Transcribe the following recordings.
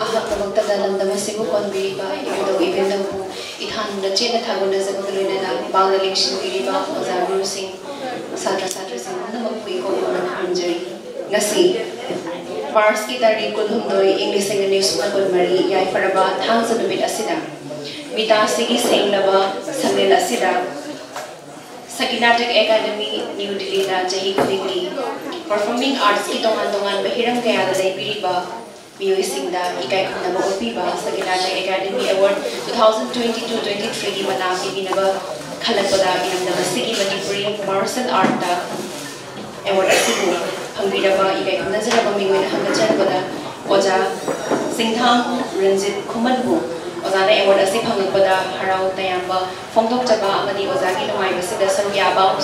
ahakabagtada landamasibu konbiriba ibudaw ibindaw ithan na chena thaguna zabagalina na bangla lekshin biriba ozaru sing satra satra sing na magpui ko na hanjari ngasi Mars ki tarik kunhumdoi English and News Mari yai faraba thangsa numit asida MITTACI ki senglaba SANGLEN asida NATAK ACADEMI New Delhi da CHAHIGI Performing Arts ki tongan bahirang kaya da laibiriba Miyuisingda ikai kunaba upiba NATAK ACADEMI Award 2022-23 ki manami binaba KHUMAN inamdama sigi Manipuri Martial Art da Award asibu Pangbiraba ikai kunazaraba mingwena hangacharabada Oja Singthang RANJEET Khumanbu Ozana Award asi PHANGLAKPADA HARAO TAYAM FONGTHOKCHABA AMADI Ozagi Nungaibasida Saruyaba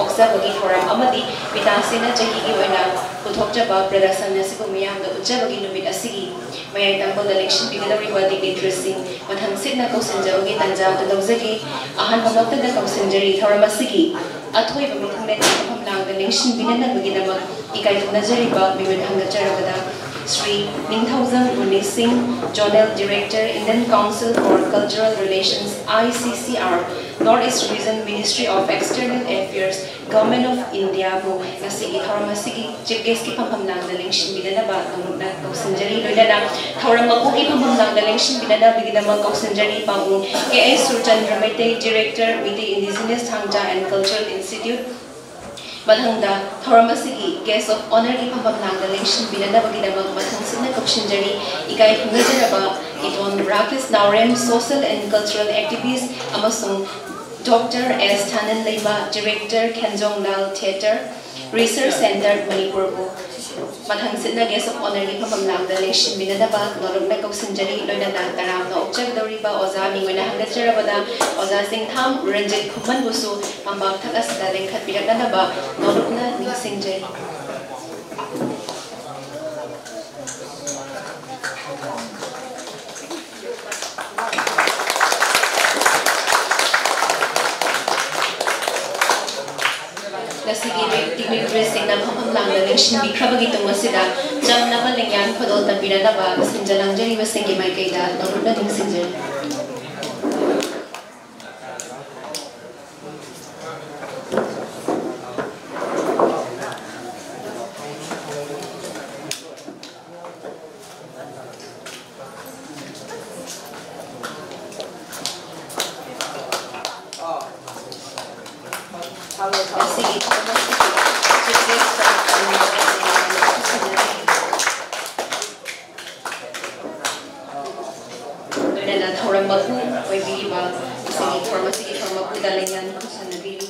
OXABAGI THOURAM AMADI MITTACI na CHAHIGI OINA PUTHOKCHABA production nasibu miyamda utjabagi numit asigi mayai tangkol election bigalauriba dignitaries mathang sitna kausinjabagi tanja tadawzagi ahan pamagtada kausinjari THOURAM asigi athoiba mithunglen phamlangda election binanabagidamag ikai thunajariba miwin hangacharabada Sri Ningthauzang Runi Singh, Journal Director, Indian Council for Cultural Relations, ICCR, Northeast Region Ministry of External Affairs, Government of India, bu nasi THOURAM asigi chief guest ki phamlang da election binanaba nungna kausinjari loidana THOURAM mapu ki phamlang da election binana bigidama kausinjari pabu KA Surchandra Meetei Director, Meetei Indigenous Thang-Ta and Cultural Institute. Madhangda THOURAM asigi guest of honor ki phamlang da election binana bagidama mathang sina kausinjari ikai hungajaraba iton Rakis Naurem social and cultural activists amasung Dr. S. Thanan Leiba, Director, Kanjong Lal Theatre, Research Center, Manipur. Mathang sitna guest of honor ni phamlang da election binadaba norogna kausinjari loinana taramna objagdoriba oza mingwena hangacharabada oza Singthang RANJEET KHUMAN busu pambak thakasda lengkhat birakanaba norogna ningsingjari. Dignitaries na phamlang da election bikhrabagi tungasida jamnaba lengyan khodol tabiranaba sinjalangjari basengi maikaida noruna ningsinjari. THOURAM mapu oibiriba sigi THOURAM mapu dalenyan kusanabiri.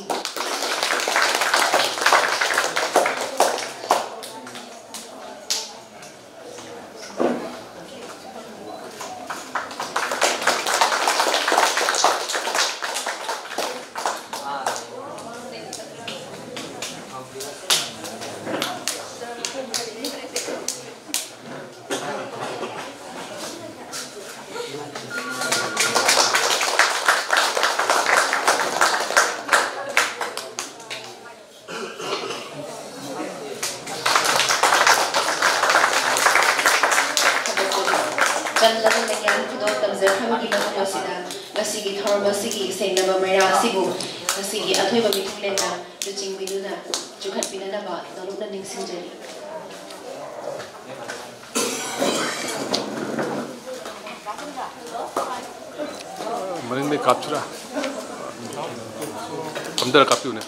Ngasigi THOURAM asigi sengnaba maira asibu ngasigi athoiba mithlena duching binuna jukhat binanaba noruna ningsingjari. Maring me kapchura pamdara kapiune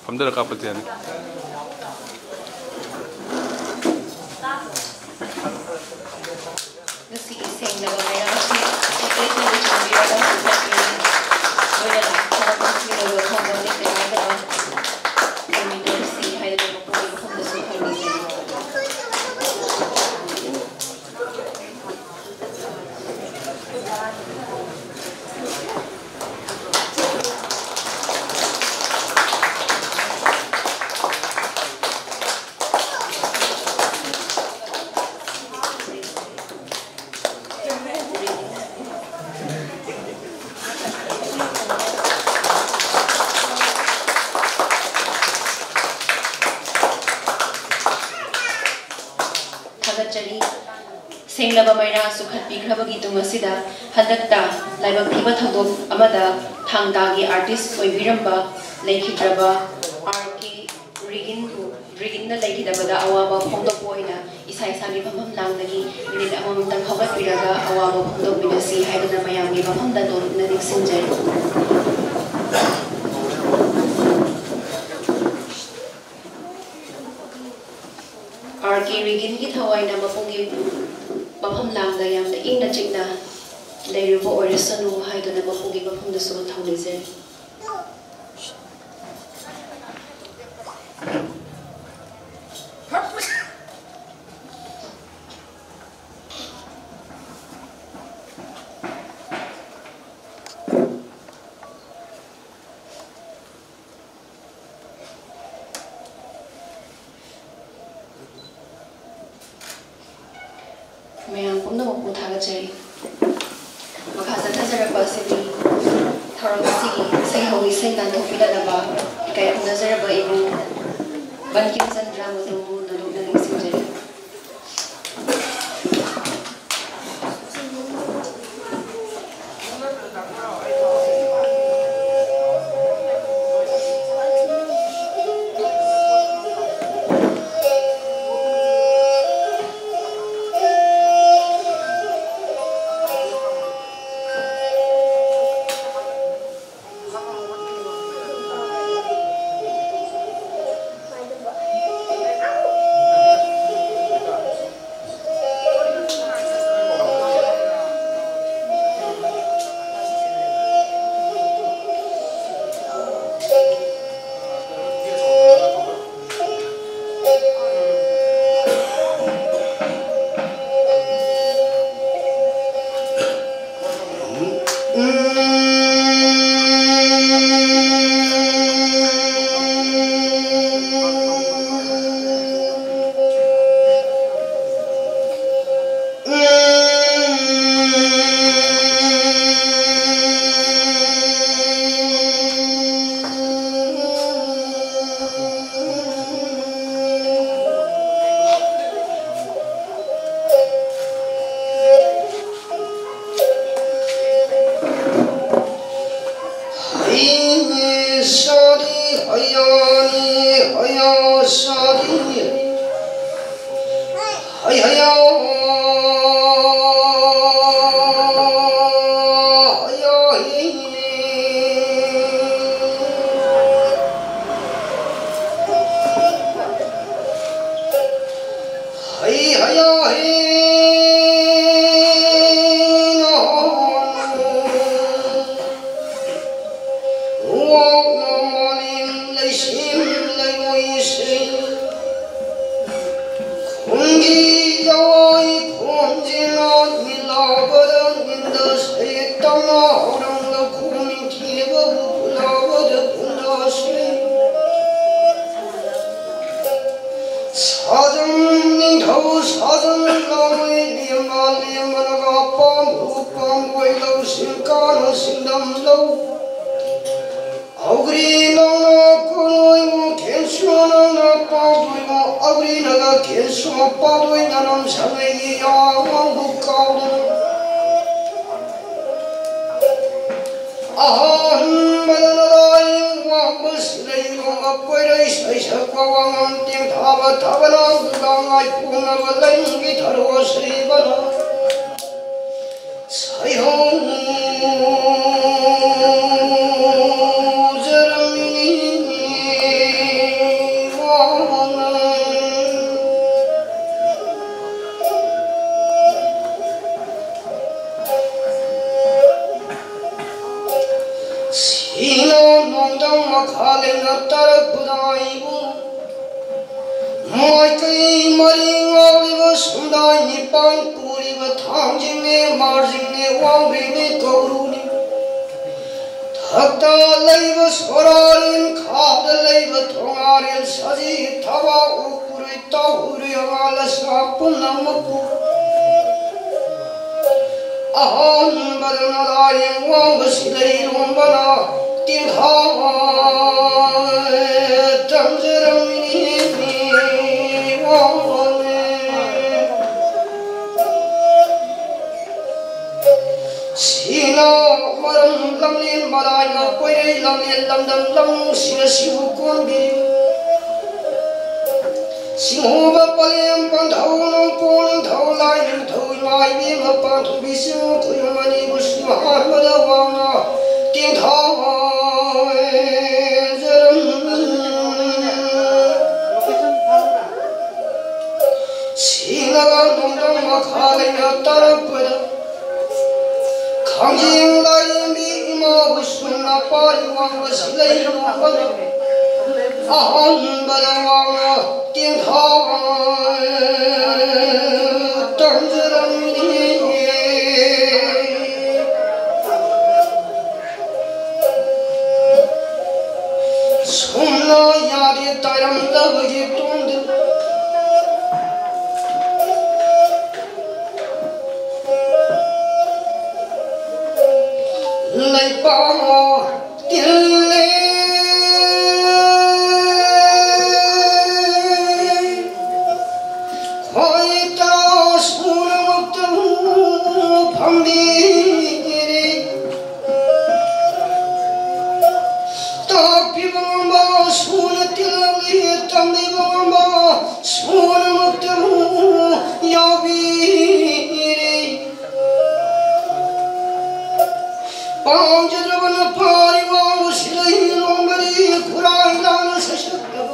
pamdara kapatiani ngasigi sengnaba maira asibu Senglaba Maira Sukhatpikrabagi Tungasida, Hantakta, Laibaktiba Thadok, Amada, Thang-Ta gi artist Oibiramba, Leikidraba, RK Rigin Leikidabada, Awaba, Fongthokpa OINA, Isai Sagi Pamam Langdagi, Minute Amamutang Hawatpiraga, Awaba, Fongthokminasi, Haidana Mayamgi, Pamamda Don, Nadik Sinjay. RK Rigin ki Thawaina Mapungi Mafam Langda Yamda Ingna Chikna, Leirubo Orisanu, Haidana Mapungi Mafam the Soul Taulize. Mayam pun nak buat thang ceri. Maka saya nazar bersegi, thorang bersegi. Saya hawi saya kan tu bila naba, kayak nazar beribu, bankin sandra mutu dulu dari sinjeri. maram lamlin malai ma koi lamlin lamdam lam sira siu kon bi sihoba palem pan thau no pon thau lai thau mai bi ma pa thu bi su khoi mani bu su ha ma da wa na ting thau Sinaga nongdong ma khalai na tarapara Khangjing lai mi ma busun na pari wang wasilai no bala Aham bala wang ting thao tanjaram ni Sumna yari tayam lavagi tundu Lai pa tille khoi ta sun muktu phangdi re ta pibamba sun tilli tamdi bamba sun muktu yabi Panjaravan parivan silai lombari kurai lana sashakya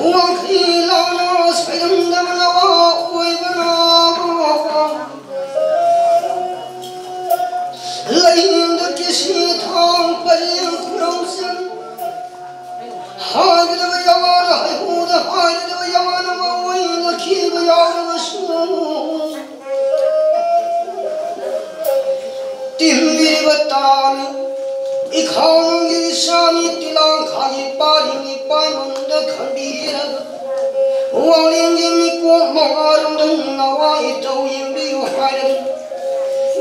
Uankhi lana sayandamana uivana Lainda kisi thang pariyam kurausan Haidava yavana haihuda haidava yavana ma OINA kiva yavana su Timmi batani ikhangi sani tilang khagi pari ni pai manda khandira walingi mi ko mangarum dang nawai tau yimbi haira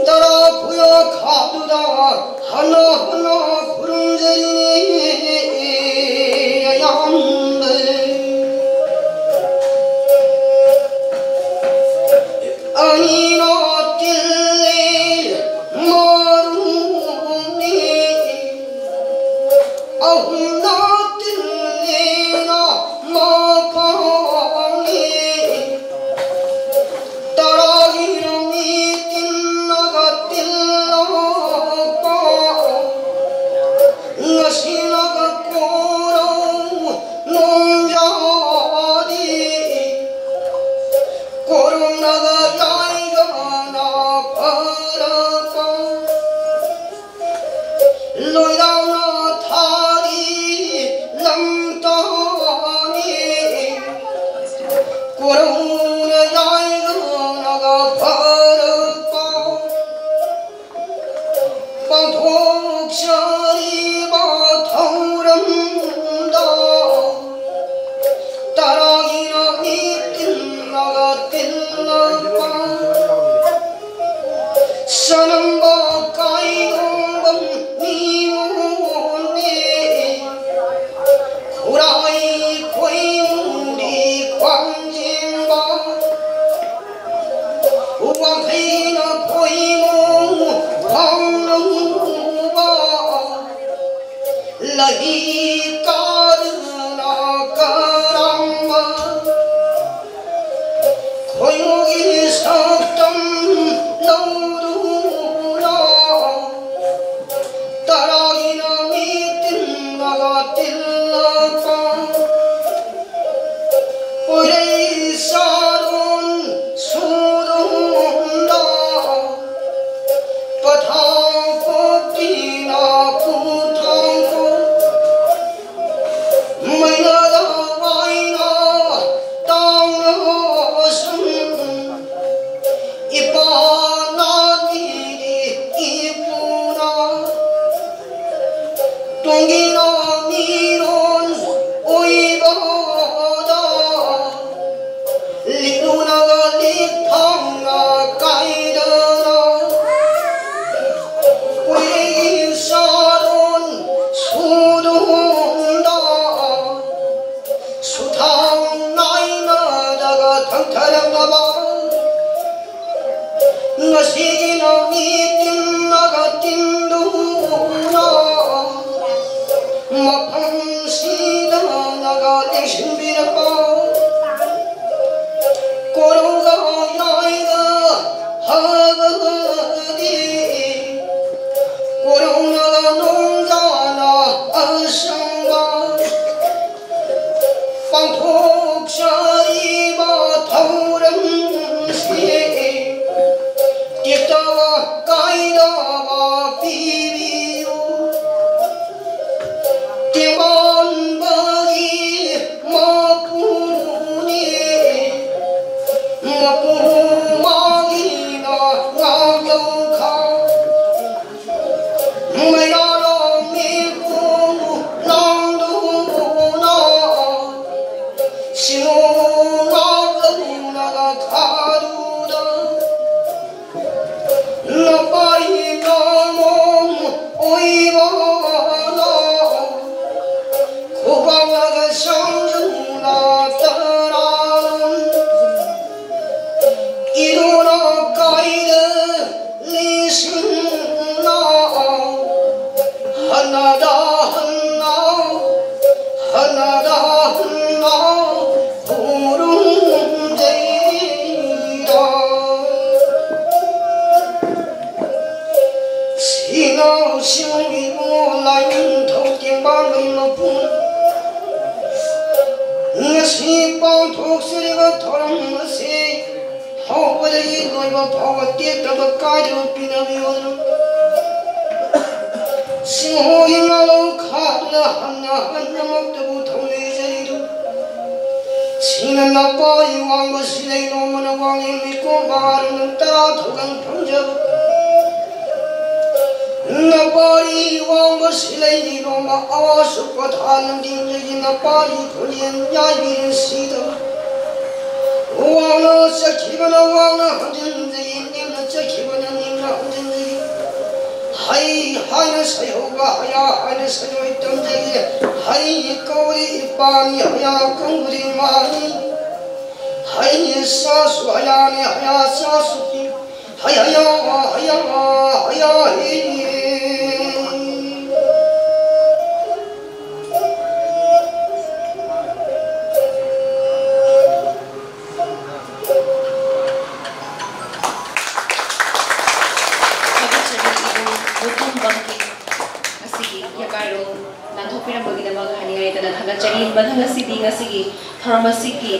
dara phuya khadu da hana hana khurunjari ayam anina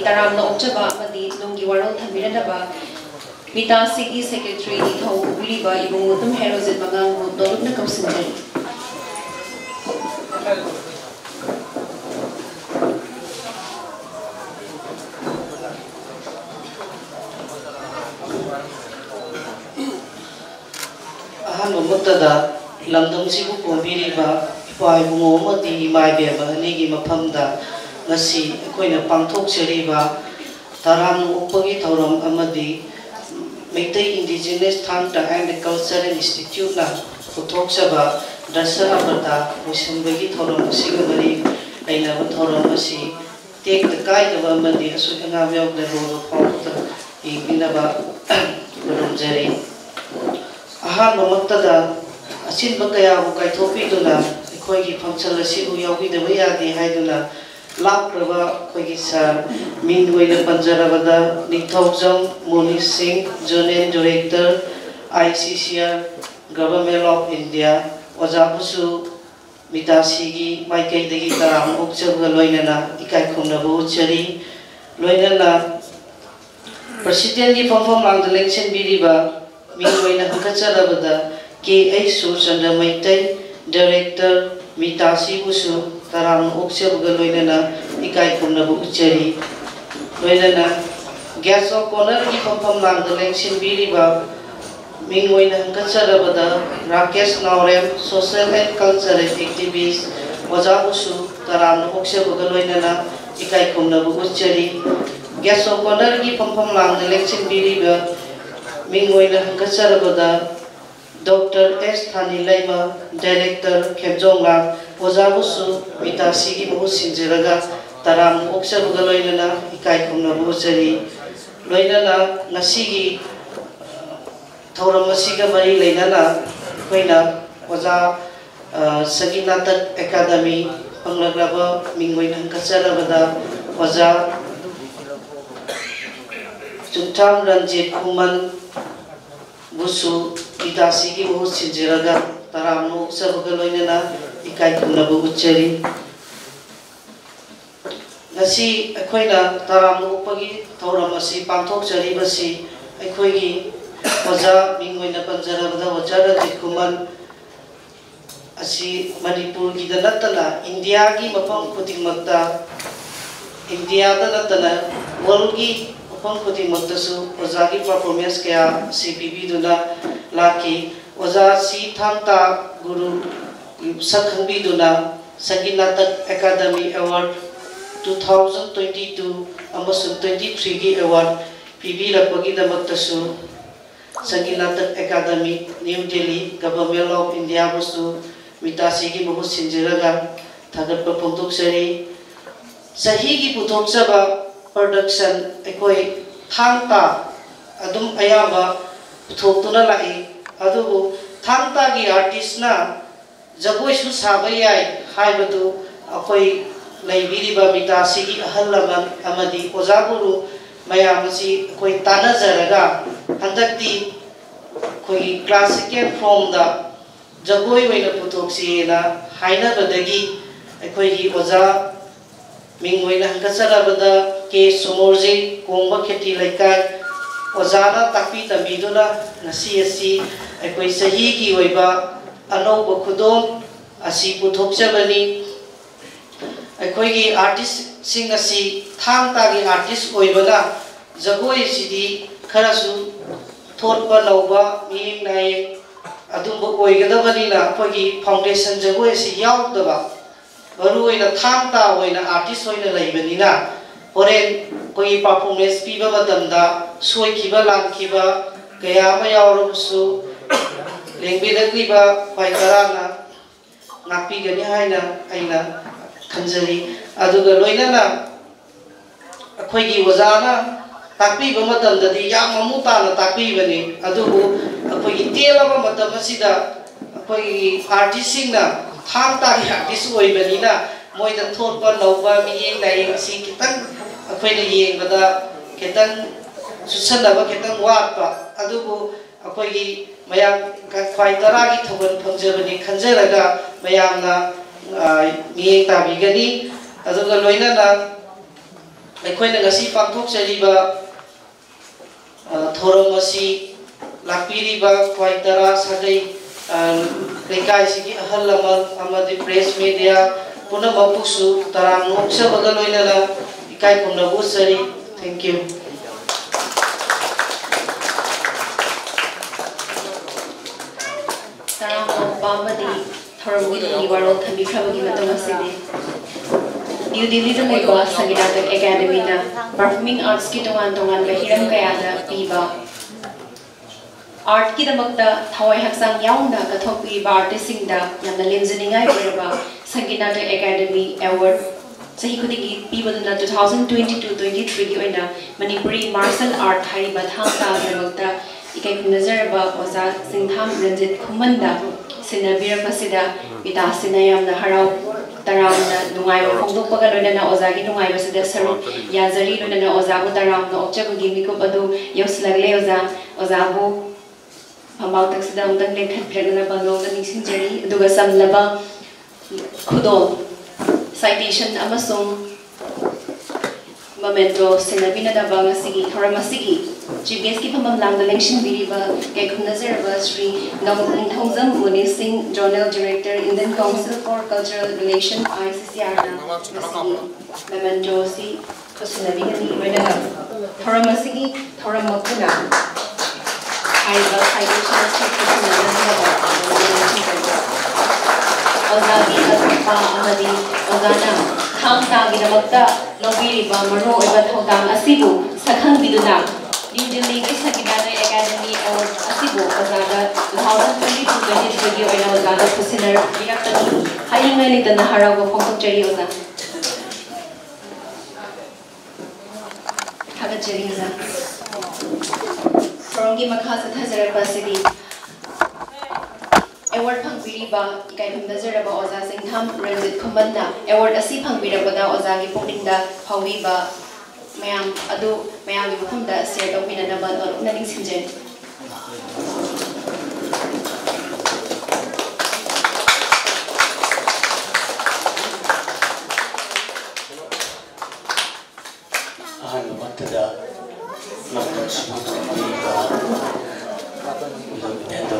THOURAM OCHABA AMADI NONGI WAROL THAMBIRANABA MITTACI SECRETARY NITHौ BIRIBA IBUNGUTUM HEROZET MANGANGU DOLUPNA KAUSINJRI Ahanba muttada lamdamsibu pombiriba ipai bungo amadi imaibe mahanigi mafamda ngasi akoina pangthokchariba THOURAM upagi THOURAM amadi Meetei Indigenous Thang-Ta and Cultural Institute na PUTHOKCHABA Dashavatra Musanbagi THOURAM asigamari ainaba THOURAM asi Thang-Ta amadi asukanga vyogda rodo phawta ibinaba ramjari ahanba muttada asinba kaya bu kaithopiduna akoigi function asibu yawidaba yade haiduna लाप्रभा कोई सर मीन वैन पंजरबदा Ningthoujam Moni Singh zonal director ICCR government of India ओजाबुसु मितासीगी माइकैदगी तराम उक्चब लोइनना इकाय खुमनबु उचरी लोइनना प्रेसिडेंट की फॉर्म लांग इलेक्शन बिरिबा मीन वैन हकचरबदा KH सुचंद्र मेतई डायरेक्टर मितासी बुसु THOURAM OCHABA लोइनना इकाय खुमनबु उचरी लोइनना गेस्ट ऑफ ऑनर की फॉर्म लांग इलेक्शन बिरिबा मीन वैन हकचरबदा Rakesh Naorem social and cultural activist ओजाबुसु THOURAM OCHABA लोइनना इकाय खुमनबु उचरी गेस्ट ऑफ ऑनर की फॉर्म लांग इलेक्शन बिरिबा मीन वैन हकचरबदा Dr. S. Thanilaima, Director, Khebjongla, Ojabusu, Mitasi ki Muhu Sinjiraga, THOURAM OCHABA loinana ikai khumnabu uchari loinana ngasigi THOURAM asiga mari leinana koina oja SANGEET NATAK ACADEMI PHANGLAKPADA mingoi hangkacharabada oja CHUTDON RANJEET KHUMAN busu MITTACI ki muhu sinjiraga THOURAM OCHABA loinana ikai khumnabu uchari ngasi akoina THOURAM upagi THOURAM asi pangthokchari basi akoigi oja mingoina panjarabada oja RANJEET KHUMAN asi MANIPUR gi danatana India gi mafam khudingmakta India danatana world gi mafam khudingmaktasu oja gi performance kaya CPB duna laki oja si Thang-Ta guru sakhangbi duna SANGEET NATAK ACADEMI Award 2022 amasung 23 gi award PB lapagi damaktasu SANGEET NATAK ACADEMI New Delhi Government of India busu MITTACI ki muhu sinjiraga thagatpa phongthokchari CHAHIGI PUTHOKCHABA production ekoi Thang-Ta adum ayaba पुथोक्तुना लाई अदुबु थांगतागी आर्टिस्टना जगोइसु साबा याय हाइबदु अखोई लैबिरिबा मितासिगी अहल लमन अमदी ओजाबुरु मयामसी कोई तानाजरगा हंदक्ति कोई classical form दा जगोई वैना पुथोक्सीना हाइनबदगी अखोई ओजा Ming वैना हंगचरबदा के सुमोरजी कोंबा खेती लैकाय ओजाना ताकपी तंबीदुना नसी असी अखोई चहीगी ओइबा अनौबा खुदोन असी पुथोक्चबनी अखोई आर्टिस्ट सिंग असी थांगतागी आर्टिस्ट ओइबना जगोई सिदी खरसु थोटपा नौबा मिंग नाय अदुंबा ओइगदबनीना अखोई फाउंडेशन जगोई सि यावदबा बरु ओइना थांगता ओइना आर्टिस्ट ओइना लैबनीना होरेन कोई परफॉर्मेंस पीबा मतमदा सोइखिबा लांखिबा कयामा यावरबसु लेंबिदगलिबा फाइतराना नापीगनी हाइना आइना खंजरी अदुगा लोइनाना अखोइगी ओजाना ताकपीबा मतमददी याम ममुताना ताकपीबनी अदुबु अखोइगी तेलबा मतमसिदा अखोइगी आर्टिस्टसिंगना थांगतागी आर्टिस्ट ओइबनीना मोइदा थोटपा नौबा मियेंग नायेंग सि खितंग अखोइना येंगबदा खितंग सुसनबा खितंग वाटपा अदुबु अखोइगी मयाम ख्वाइ तरागी थबन फंगजबनी खंजरगा मयामना मियेंग ताबिगनी अदुगा लोइनाना अखोइना गसी पांथोक्चरिबा थौरम असी लाक्पीरिबा ख्वाइ तरा सागै लेकाइ सिगी अहल लमन अमदि प्रेस मीडिया पुनमपुसु तराम नोक्चबगा लोइनाना इकाइ खुमनबु सरी थैंक यू तराम नोक्पामदि थौरमगी वारो थंबिख्रबगी मतम असिदि न्यू दिल्ली दा लेबा संगीत एकेडमी ना परफॉर्मिंग आर्ट्स की तोंगान हिरम कयादा पीबा आर्ट की दमकता थवाई हक्सांग याउंदा कथोपीबा आर्टिस्टिंग दा यामना लेंजनिंगाई ओइरबा संगीत एकेडमी अवार्ड सही खुदिगी पीबदुना 2022-23 की ओइना मणिपुरी मार्शल आर्ट हाइबा थांगता दमकता इकाई नजरबा ओजा सिंथाम रंजीत खुमनदा सिनाबिरबसिदा मितासिना यामना हराव तरामना नुंगाइबा फोंगदोकपगा लोइनाना ओजागी नुंगाइबसिदा सरुक याजरी लोइनाना ओजाबु तरामना ओक्चबगी मिकुप अदु यौसलगले ओजाबु फमाउतक्सिदा उंदंग लेखनफ्रेगना बंगलोंदा निसिंजरी अदुगा समलबा खुदोन citation amasung momento sinabinadaba ngasigi thoramasigi chief guest ki phamam langda lengshin biriba KHUMAN Sri Ningthongjam Muni Singh, Journal Director, Indian Council for Cultural Relations ICCR na ngasigi memento si sinabigani wenaga thoramasigi thoramakuna haiba citation ओजागी अथपा अमदी ओजाना थांगतागी नमक्ता लोबीरिबा मरो ओइबा थौदाम असिबु सखंगबिदुना new Delhi की संगीत academy award असिबु ओजागा 2022-23 की ओइना ओजागा खुसिनर बिरक्तनी हाइंगै लितना हराव फोंगथोक्चरी ओजा थागचरी ओजा थोरंगी मखा से थजरबसिदी award phangpiriba ikai phumnazaraba oza singtham ranjit khumanda award asi phangpirabada oza gi pungdingda phawiba mayam adu mayam gi phumda share tawminanaba nolukna ningsinjen matada nakachipiriba endo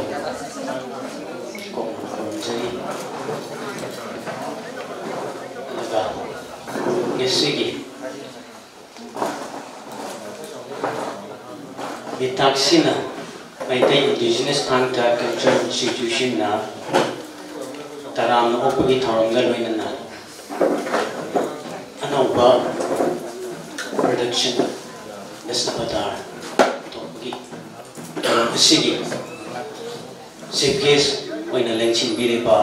MITTACI na Meetei Indigenous Thang-Ta Cultural Institution na TARANNA na opagi THOURAM ga loina na ANOUBA production Dashavatra opagi sige chief guest oina lengshin biriba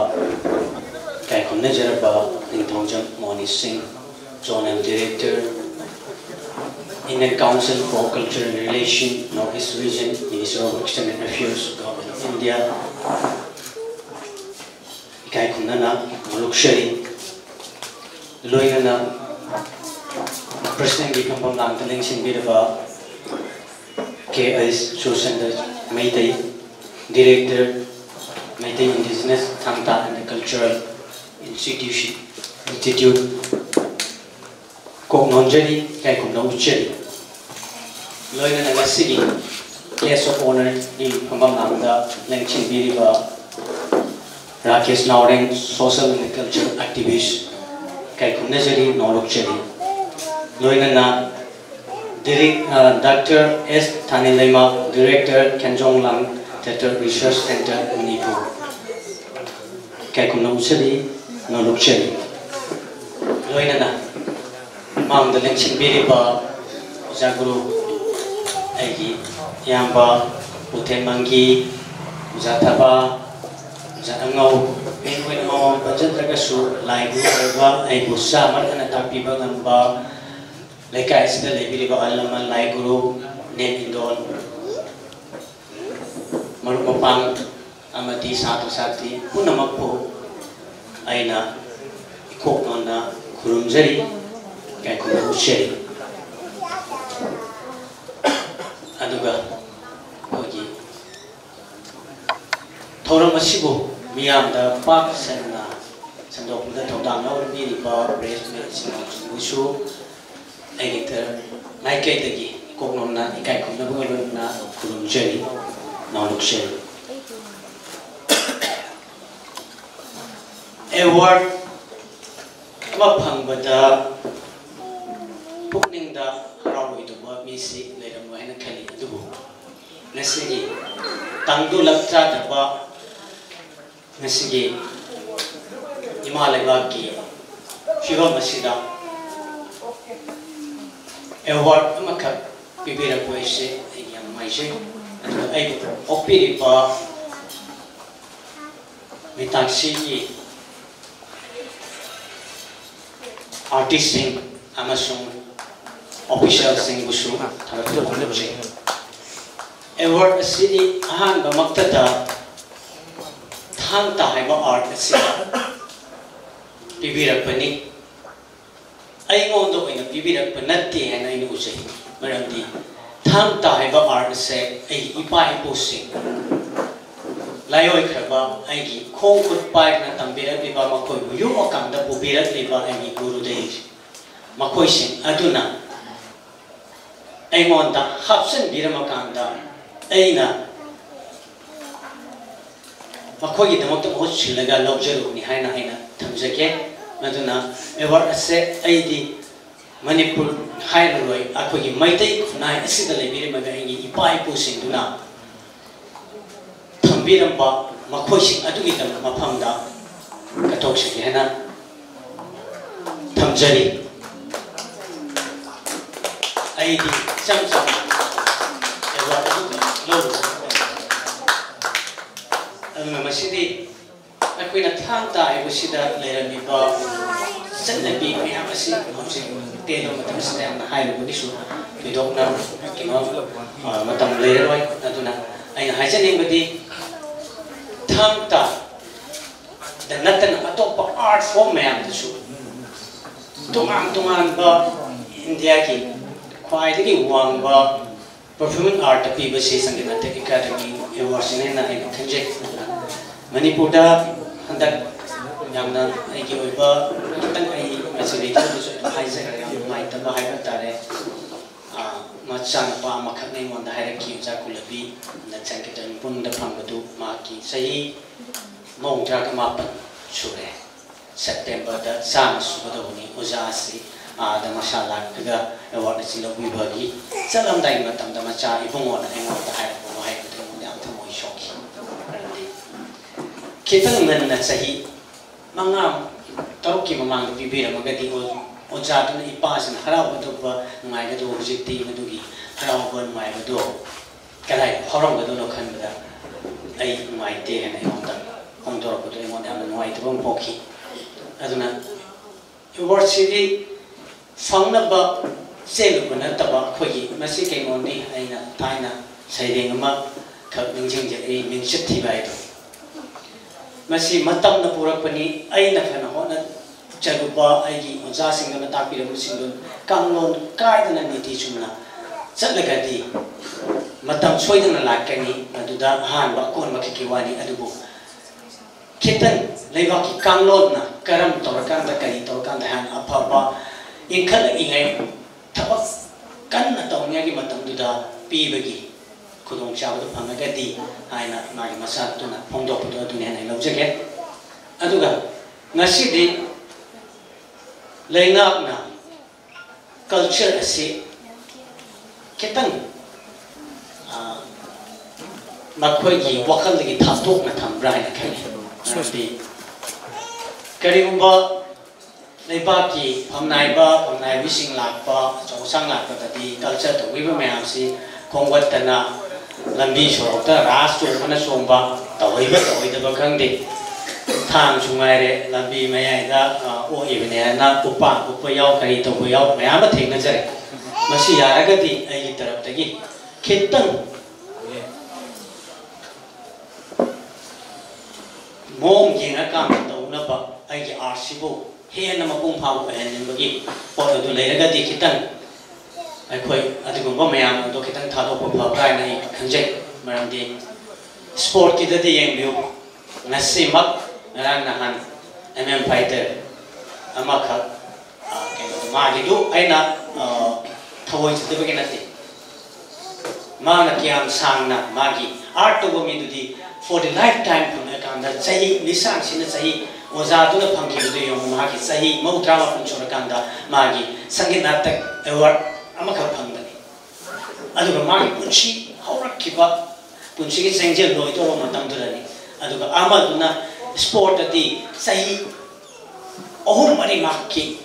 kai khomna jaraba Ningthongjam Muni Singh, Journal Director, Indian Council for Cultural Relations, Northeast Region, Minister of External Affairs, Government of India, Leikai Khumnana, Luxury, Loinana, President Gikambam Langtaling Sinbirava, K.S. Susanda Meetei, Director, Meetei Indigenous, Thang-Ta and the Cultural Institute, Kok Nonjari, Kai Kum Nauchari. Loinana Nasigi, guest of honor in Pambamanda, Lenchin Biriva, Rakesh Naureng, social and cultural activist, Kai Kum Najari, Nolokchari. Loinana Dr. S. Thanilema, Director, Kenjong Lam Theatre Research Center, Manipur. Kai Kum Nauchari, Nolokchari. Loinana Mam the Lenchin Biriva, Zaguru, Agi, Yamba, Utemangi, Zataba, Zanangau, Penguin Home, Bajatragasu, Laibu, Aibu Samar, and Atapiba Namba, Leikai is the Lebiriba Alaman, Laiguru, Nepindon, Marupang, Amadi Satu Sati, Punamapo, Aina, Koknona, Kurumjari. Kai Kum Nauchari. Aduga Hogi Thoram Asibu Miyamda Pak Senna Sandokunda Todang Biriba Bracelet Wusu Editor Leikai Dagi Koknona Kai Kum Nauchari Kurumjari Nolokchari. Award Mapangbada Pukningda HARAO ituba misi leram wahina khali adubu nasigi tangdu lakcha daba nasigi Himalaya ki shiva masida award amakha pibira poise yam maise adu ai opiri ba MITTACI artist amasung official sing busu award city ahan ba maktada Thang-Ta haiba art city pibirak pani ai ngondo ina pibirak panatti hena inu usai maramdi Thang-Ta haiba art se ai ipa iposing layoi khaba ai gi khong khut pai na tambirak liba makoi yu akam da pubirak liba ai guru dei makoi sing aduna Aimonda Hapsen Biramakanda Aina Makogi the Mokta Hochilaga Lobjeru Nihaina Haina Tamjake Maduna Ever Ase Aidi Manipur Hairoi Akogi Meetei Nai Asidale Birimagangi Ipai Pusing Duna Tambiramba Makoshi Adugitam Mapamda Katoksi Hena Tamjari Aidi Samsung Ewa Low Masidi Aku na Thang-Ta ibu sida lera biba Sanabi Miyamasi Teno matam sedang hai lupa disu Bidok na Kino matam lera wai Aduna Aina hajan yang badi Thang-Ta Dan natan atau art form mayam disu Tungang ba India ki Kwaidagi wangba performing art tapi besi SANGEET ACADEMI awards ini na ay kanjek Manipur da hantak yamna ay giyoiba kitang ay masirito so ito haisa yung may taba hay tare machan pa makaknay mo da hay ki uja kulabi na SANGEET pun da pambadu maki sahi mong tra kamapan sure September da sama subado ni uja asi da mashallah ga award sila bagi salam dai matam da macha ibungo na engo da hay ko hay ko mo da tamo shoki kitang nan na sahi mga tawki mamang bibira magadi o jatu na ipasin HARAO to ba ngai ga do jikti madugi HARAO bon mai ga do kalai horong ga do no khan da ai mai te na engo da hong to ko to engo da no ai to bon poki aduna award city Fanglaba Selu Nantaba, Kogi, Masiking only, Aina, Taina, Siding a map, Minjing, a Minshiti Bible. Masi Matam the Purapani, Aina Fanahona, Chaguba, Igi, Ozasing on the Tapi of Musin, Kamlon, Garden and Nitichuna, Satlagadi, Matam Sweden Lakani, and to that hand, Bakon Makikiwani, Adubu. Kitten, Levaki Kamlodna, Karam, Torakanda Kani, Torkanda hand, Apapa, in Kala Inga, Tabas, Kana Tongi Matam to the Pibagi. KHUDDON Pangagadi, Aina, Magimasatuna, FONGTHOKPA, and Lojake. Aduga, Nasidi Laina culture as Ketan Makwagi, Wakali, Tatok, Matam, Brian, Kelly. Karimba Lebaki, Pamnaiba, Pamnai wishing Lakpa, Song Lakpa, the culture to Weaver Mamsi, Kongba. Lambi Shorta, Rastu, Manasomba, Tawiba, the Bakandi, Tang Sumare, Lambi Mayada, or even Anna, Upa, Upayao, Karito, Puyao, Mayama Tingazer, Masia Agadi, a liter of the gate. Kitten Mom Gina come to Unapa, I Arsibo, here Namapum Power and Bagi, or to Legadi Kitten. I quite at the Gombayam, Dokitan Tado, Papa, Kanjek, Marandi, Sport Kid the Yang View, Nasimak, Ranahan, MITTACI, Amaka, Magidu, Aina, towards the beginning. Manakiam Sangna, Magi, art to go into the for the lifetime from Akanda, Sahi, Lisan, Sinasahi, Ozaduna Punky, the young Magi, Sahi, Motrama from Chorakanda, Magi, SANGEET NATAK, Award. Amaka Pangani. Aduga Magi Punchi, Horakiba, Punchi Sanjel Loito Matamdurani. Aduga Amaduna, sport at the Sahi Ohumari Maki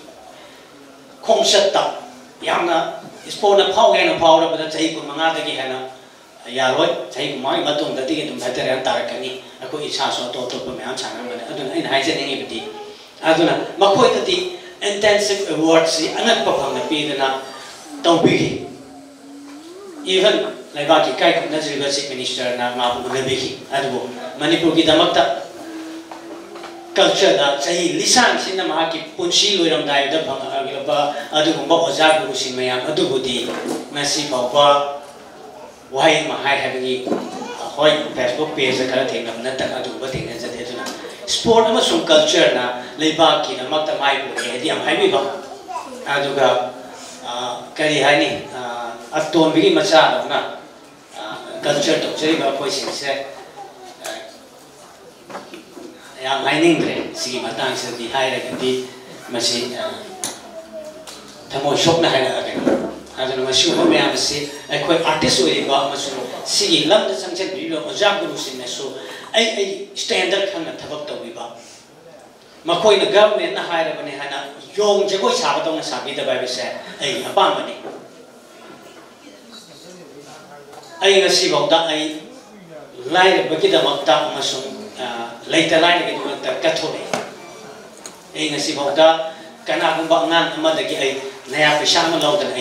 Kongshata, Yana, sport a power and a power of the Taiko Mangataki Hana, Yaroi, take my Matum, the ticket to Meetei Tarakani, a co each house or total Pamana, Aduna, and Hygiene anybody. Aduna, Makoitati, intensive awards, Anapapanga Pidana. Don't be even like Baki Kai, Nazi Minister, Nama Nabiki, Adu, Manipur Gidamakta culture that say Lisan Sinamaki, Punchi, Luram Dai, the Pangaba, Adu Bozabu Simaya, Adubudi, Messi Papa, why my high having a white Facebook page, a caratin of NATAK, Adu, but in the sport Muslim culture now, Lebaki, the Makta Maipo, the Amhaiba, Aduga. Kari Hani, Aton Vigi Machado, culture to Jeriba Poising, I am mining, see Matans the higher the machine. Tamo Shopna Hana, I don't know, Mashu, may I say, I quite artist with Masu, see London Sunset Video, Ozabus in Meso, I standard kind of Tabata Viva. Makoi the government higher than Hana, young Jago Sabaton Sabita Baby said, a Bamani. I see about that I light a bucket of Makta Mason, later lighting it with the Catholic. I see about that, Kanakun Bangan, Amadaki, Nayapishama Logan,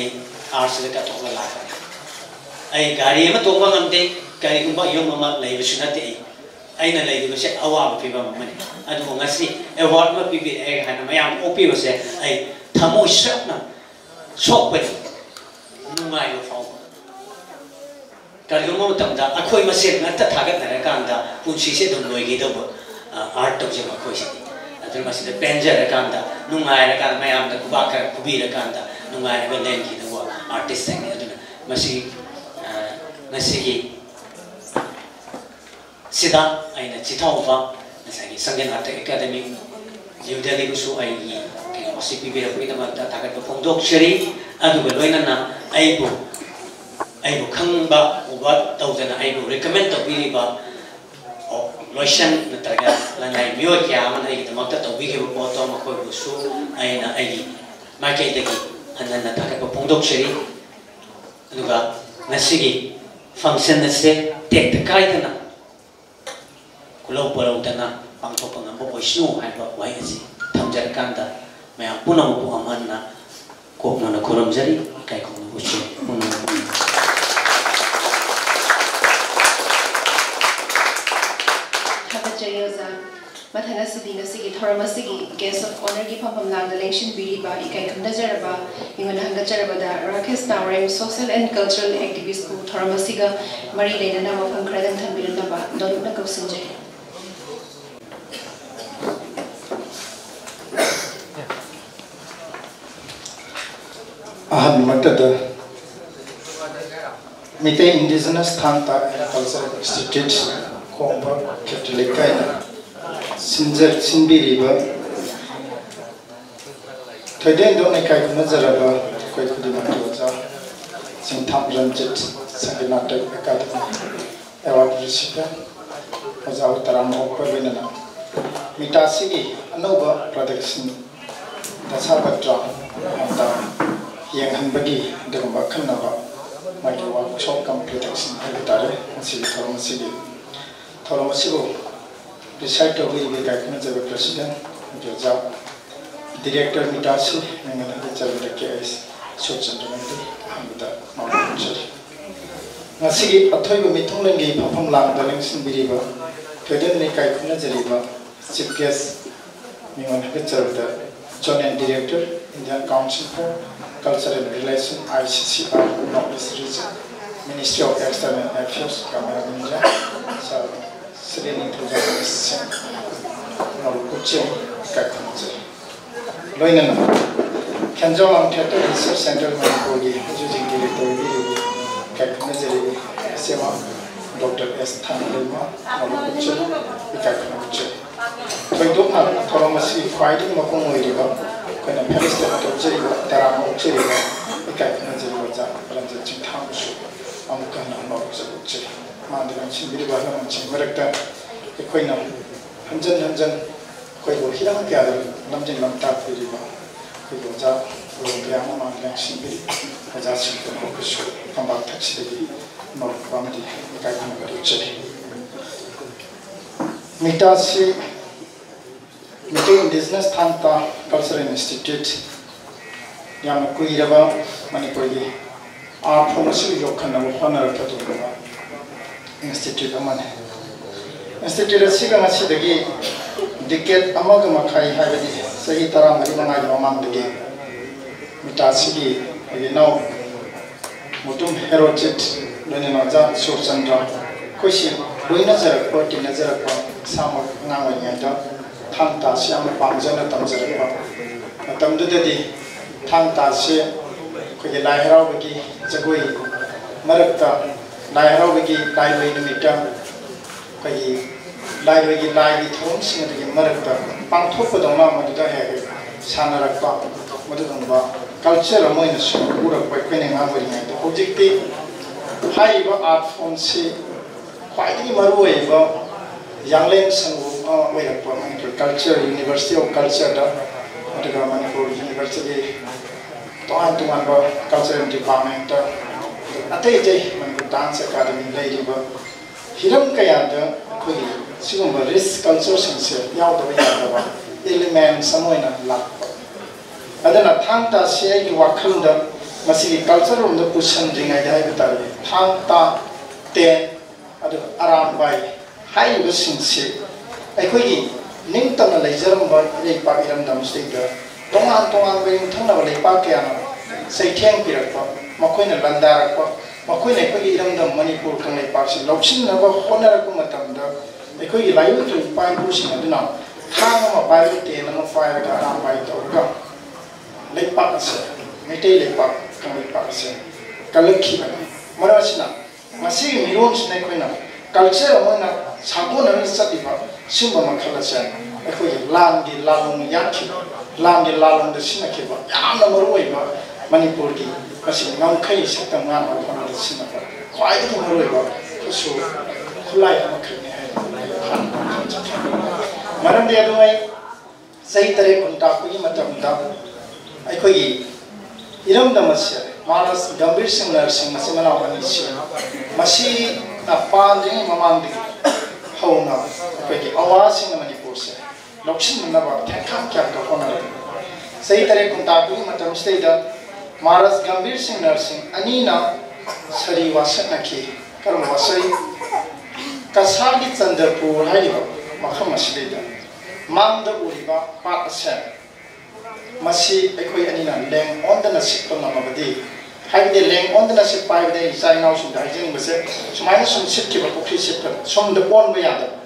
Ars the Catholic life. I Gariama Toman day, Karikumba Yomama, Lavisunati. I know lady was a war people money. I don't want to see a war not be a hand of my young OP was a Tamo Shapna. Shop with no mind of all. Karimutamda, a coin machine, NATAK, Narakanda, Punchi said on Loigidabo, art of Jamakosi. I don't must the Benja Rakanda, no I reckon my arm the Kubaka, Kubira Kanda, no I ever lenki the war, artist sang it. Masi Nasigi. Sida, I know Chitova, as I sang in ACADEMI, you deliver I was sick with the target of FONGTHOKCHABA, and the OINA, I will Kongba, or what thousand I will recommend to Biliba or Loishan, the Taga, Lanai, Miokia, and I the Mata of Wiki bottom of Kobusu, I Maketaki, and then the target of FONGTHOKCHABA, Luga, Nasigi, function that say, take the Kaitana. Kulau dana pangko pengampu poisnu hai ba wai aji thamjar kanda me apuna mu amanna कोकना खुरमजरी इकाई खुमना उच्चे Mathana Sidina Sigi, Thoramasigi, guest of honor give up the election Biriba, Ikai Kundajaraba, Imananga Jarabada, Rakesh Tauram, social and cultural activist who Thoramasiga, Marie Lena of Kradan Tamilaba, Donna Kosinje. Ahad Matada Meetei Indigenous Thang-Ta Cultural Institute, Kongba, Leikai. Sinjar Sinbiriba Today don't make I Nazaraba, quite good in Madoza, Sintam RANJEET, NATAK ACADEMI, award recipient, was our THOURAM winner. MITTACI, ANOUBA production, Dashavatra, HANTAK, the Kanava, my workshop completion, Hereditary, and see THOURAM Reciter will be the president, director MITTACI, and the case, short and the mountain. Nasi, a toy of Mitulangi, Papam Lang, the links in Biriba, Kaden Leikai Kunazariba, chief guest, Mingon Hitcher, the John and director, Indian Council for Cultural Relations, ICCR, Northeast Region, Ministry of External Affairs, Camera Ninja, Srini to the Kuchim Kakanza. Loinana Kanjolam Theatre Research Center Manipuri, using director Kakanazari, Sema, Dr. S. Thang-Ta, Kuchim, Kakancha. So I don't have Thoramasi fighting Makumuriba, when a Palestine of Jeriba, TARANNA, Jeriba, Kakanazari, RANJEET Tamushu, Amukana, North. Mandarin Chimbiriba, Chimberta, Equina, Hanjan, Quago Hiram Gather, Namjin Lamta, Riva, Quigoza, Olympiama, Mandarin Chimbiri, as I see the Hokushu, come back taxi, North Quamity, Kakamariche. MITTACI, Meetei Indigenous Thang-Ta Cultural Institute, Yamakuiraba, Manipuri, Art Promotion Yokana, Honor Katunga. Institute Amane Institute Siga Masidagi, Decade Amagama Kai Havadi, Sahi THOURAM Rimanai Mamam the game. MITTACI, now Mutum Herojit, Leninaza, Sursandra, Kushi, Winazar, Poti Nazarapa, Sam Namanyata, Thang-Ta, Siam Pamzana Tamzarapa, Tamdudi, Thang-Ta, Kuya Bagi, Zagui, Marakta. Laiharo wiki laihoi numita kai laihoi laihi thom sing de marakta pangthokpa dona maduda he sanarakpa madudamba culture amoina sura kwene ngabori ngai to objective haiba art form si khwaidi maroi ba yanglen sangu oirakpa Manipur Culture University of Culture da adaga Manipur University toan ba culture department Atay Dance Academy Ladiba Hiram Kayanda Kuli Sigumba Risk Culture Sincere Yauda Yadava Element Samoina Lakpa Adana Thang-Ta Shea Wakanda Masiki Culture on the Pushan Ringa Diabetari Thang-Ta Ten Arambai High was sincere Equigi Ningtana Laseramba Leikai Iram Damstiga Tongan Wing Tana Leipakiana Say Tang Pirapa Makoina Landarapa Makoina Iram the Manipur Kanai Parsi, Lokshin never honorable Matamda, the Kogi Live to find pushing at now. Tang of a pilot and a fire around by Toga. Lake Pakas, Meetei Lepak, Kanai Pakas, Kalaki, Marasina, Masi Miron Snakeina, Culture Amona, Sabona Sativa, Simba Makalasan, a Kogi Landi Lalong Yaki, Landi Lalong the Sinakiva, Yama Maruiva, Manipurgi. Kasi Namkai Satamana upon the cinema. Quite a river, so Kulai Makani. Madam de Adway, Saitare Kuntaku Matamda, Ikoyi, Iram Damasya, Malas Gambir Sing Nursing, Masimana Vanisha, Masi, Napanding Mamandi, Hona, Ikoyi, Awas in the Manipurse, Lokshin Nava, Takam Kaka Honor. Saitare Kuntaku Matam Stada. Maras Gambir Singh Nursing Anina Sari Wasanaki Karam Wasai Kasagi Chandrapur Haiba Mahamasida Manda Uriba Pat Asem Masi Ekoi Anina Leng on the Nasip Namabadi Have the Leng on the Nasip 5 days I now should hygiene was it so my son sit keep a cookie sip some the one way other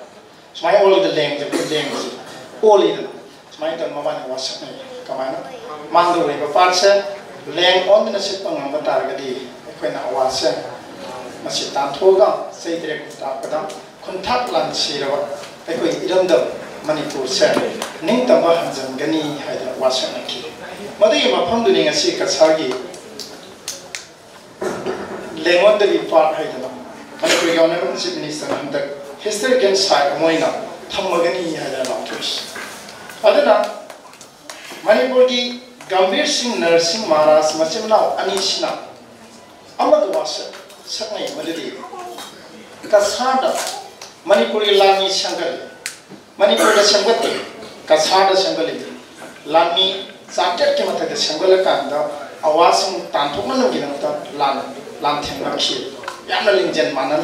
so my all the Leng the good Leng was it all either so my turn Mamma was Kamana Manda Uriba Patsa Leng on the Nasip Namabadi Equina Wasa Masitan Toga say direct Tapada Contact Land Sira Equi Idam Manipur said, Nintama Hansan Gani had a Wasanaki. Madi Mapamduning a sick at Sagi Lemon the Part Haidana. Manipur Honorable Chief Minister and the history against OINA, Tamagani had a doctors. Adana Manipurgi Gambir Singh Nursing Maras Masimna Anishna Amadwasa Saknay Madidi Kasada Manipuri Lani Shankari. Manipur Sangati, Kasada Sangali, Lami, Subject Kimata Sangala Kanda, Awasum Tantuman Ginata, Lantin, Yamaling Manan,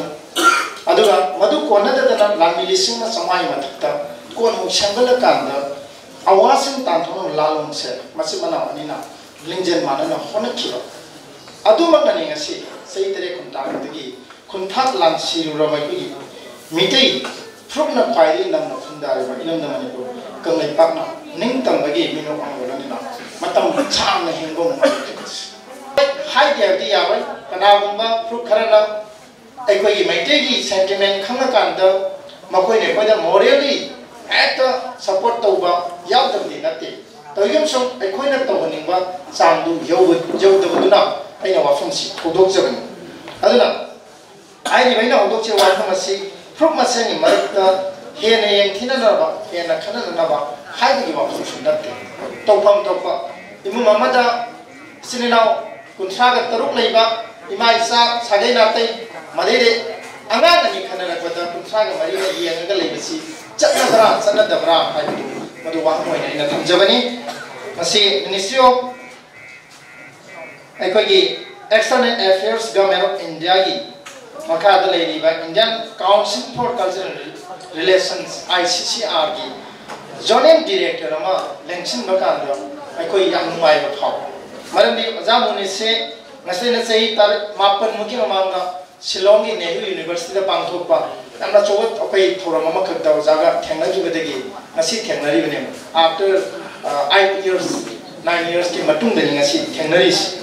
Adula, Madu Kona than Lami Lissima Samai Matata, Kon Sangala Kanda, Awasum Tantuman Lalum said, Masimana Nina, Lingen Manan, Honakilo. Aduma Naningasi, say the Kuntaki, Kuntat Lansi Ramaki, Meetei. From the Pai in the Fundari, in the Manipur, Kung Partner, Nintam again, Mino Angolanina, Matam Cham Hingo. High Diawa, Kanabumba, Frukarana, Equi Meitei sentiment, Kamakanda, Makoine, whether morally at the support Toba, Yaldam Dinati. The Yumsum, Equina Tobanimba, Sandu, Yodavuna, I know from PUTHOKCHABA. Aduna, I remain on Doctor Wafamasi. From Masani Marta, Hena Tinanaba, Hena Kananaba, hiding of Funati. Topam Topa, Imamada, Sinino, Kuntraga Taruk Leba, Imaisa, Saganate, Madede, Anani Kanaka, Kuntraga Maria, and the Legacy, Chatnabra, Sanadabra, Maduwa in the Tanjavani, Masi, Ministrio, Equagi, External Affairs Government of India. Makada lady by Indian Council for Cultural Relations ICCR Zoning Director ama Lengsin Bakanda Akoi Yang Mai Bakau Marandi Azamuni say Nasina say Tar Mapan Muki Amanga Shillongi Nehru University of PUTHOKCHABA and the Chowat Okai Thourama Kadawazaga Tanaki Vedegi Nasi Tanari after 8 years 9 years came Matunda Nasi Tanaris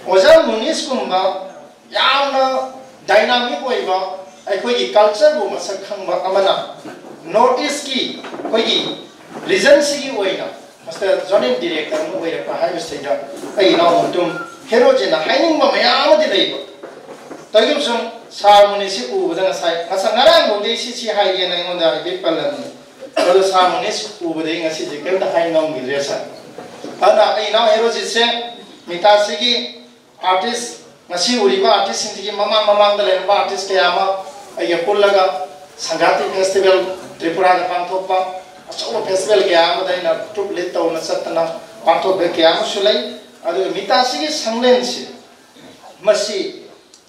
Ozamunis Kumba Yamna Dynamic Waiva, I quay culture room as a Kongba Amana. Notice key, quay recency OINA, Master Zoning Director, no way of a high stage. I know to Herogena, hiding Mamma the labor. Tayum Sarmonisi over the side, as another one they see high and on the Bipalan. Other Sarmonis over the city, get the high known with their son. And I now Heroes say, MITTACI artist. Nasi uriba artist in the Mamang the Lemba artist Kayama, a Yapulaga, Sangati Festival, Tripura PUTHOKCHABA, a solo festival Kayama, then a troop lit on a Satana, PUTHOKCHABA Kayama Sulay, and the MITTACI SANGLEN Masi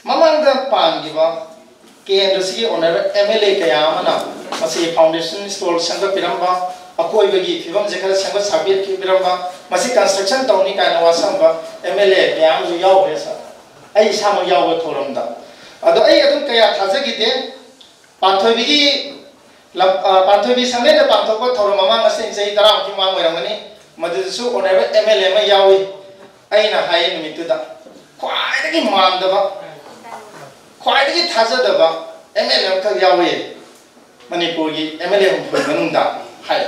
Mamang the Pangiva, KNC on MLA Kayamana, Masi Foundation Store Sanga Piramba, a Koivagi, Fivam Zeka Sanga Sabir Kibiramba, Masi Construction Tony Kanawasamba, MLA Kayam Yaw. I sama yawa thoramda. Ado I adun kaya thazagite Panthobi Panthobi SANGLEN the PUTHOKCHABA Thouramama asin say taram ki mang werangani madusu onabe MLA ma yawi aina haye numituda khwaidagi mandaba khwaidagi thazadaba MLA ka yawi Manipur gi MLA hum phoi manungda haye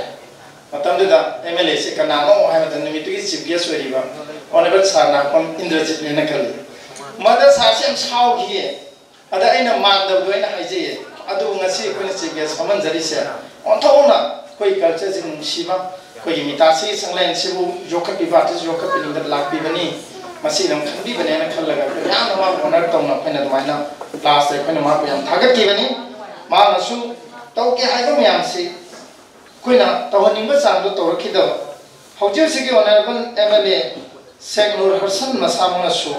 matamda MLA se kanano haye matan numitugi chief guest weriba onabe sarna kon Indrajit ne nakali Mother Sashem Chow here. Ada ina manda doina haje. Adu ngasi ko ni chigas kaman jari se. On thona koi culture jing shima koi MITTACI SANGLEN sibu joka pivatis joka pining dat lak pi bani. Masi nam khandi bane na khallaga. Ya na ma honor tawna phena dmaina class te phena ma payam thagat ki bani. Ma nasu taw ke hai ba myam si koina tawning ba sang do tor khi da. Hojir sigi honorable MLA Segnur Herson Masamona Su,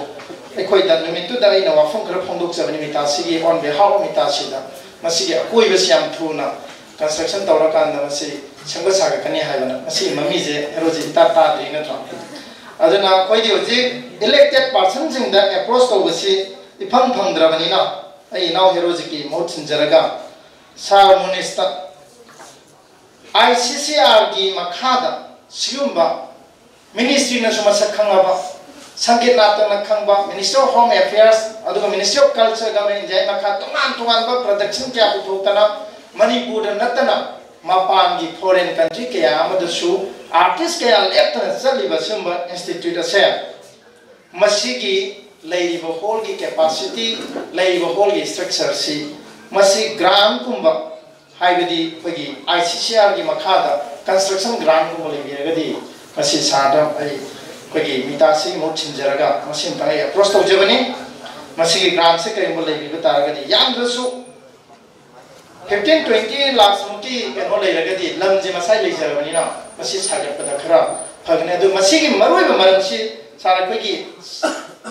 Equator Nimituda in our Funker Pondux of Mitasi on behalf of Mitasida, Masi, Kuivasiam Tuna, construction Taurakan, Masi, Sangasaga Kani Haven, Masi, Mamize, Erosi Tata, Dinatron. Adana, quite elected persons in the approach oversea, the Pang Pang Dravanina, I now Herosiki, Motin Jaraga, Saramonista, ICCR Gi Makada, Siumba. Ministry na sumasa Kongba, Sangeet na Kongba, Minister of Home Affairs, aduga Ministry of Culture government jai maka tuman ba production kya puthokana Manipur natana mapan gi foreign country kaya amadasu artist kaya leptana saliba sumba institute ase masigi leiba hall gi capacity leiba hall gi structure si masi grant kumba haibadi pagi ICCR gi makada construction grant kumba lebiragadi Masih sadam ay kogi mitasi mo chinjaraga masin pangai approach to jabani masih grant se kay mo lay bitaraga di yang rasu 15-20 lakhs muki kano lay raga di lamji masai lay jarabani na masih sagat pada khara phagna du masih ki maroi ba maram si sara kogi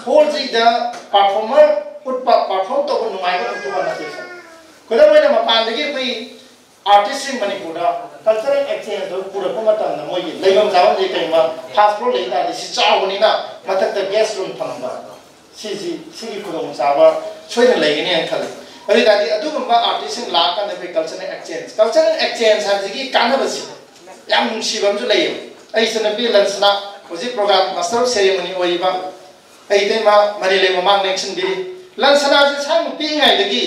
whole ji da performer perform to ko numai ko to na se koda moi na mapan dagi koi artist in Manipur cultural exchange do pura ko matam na moi leibam jaw je kai ma fast floor le ta si chaw ni na matak ta guest room phangba si ko dong sawa choi na lei ni an khal ari da di adu gamba artist in la ka na be cultural exchange ha ji ki kan ba si yam si bam ju lei ai sana bi lansna oji program master ceremony oi ba ai te ma mani le ma mang next bi lansna ji sang pi ngai da gi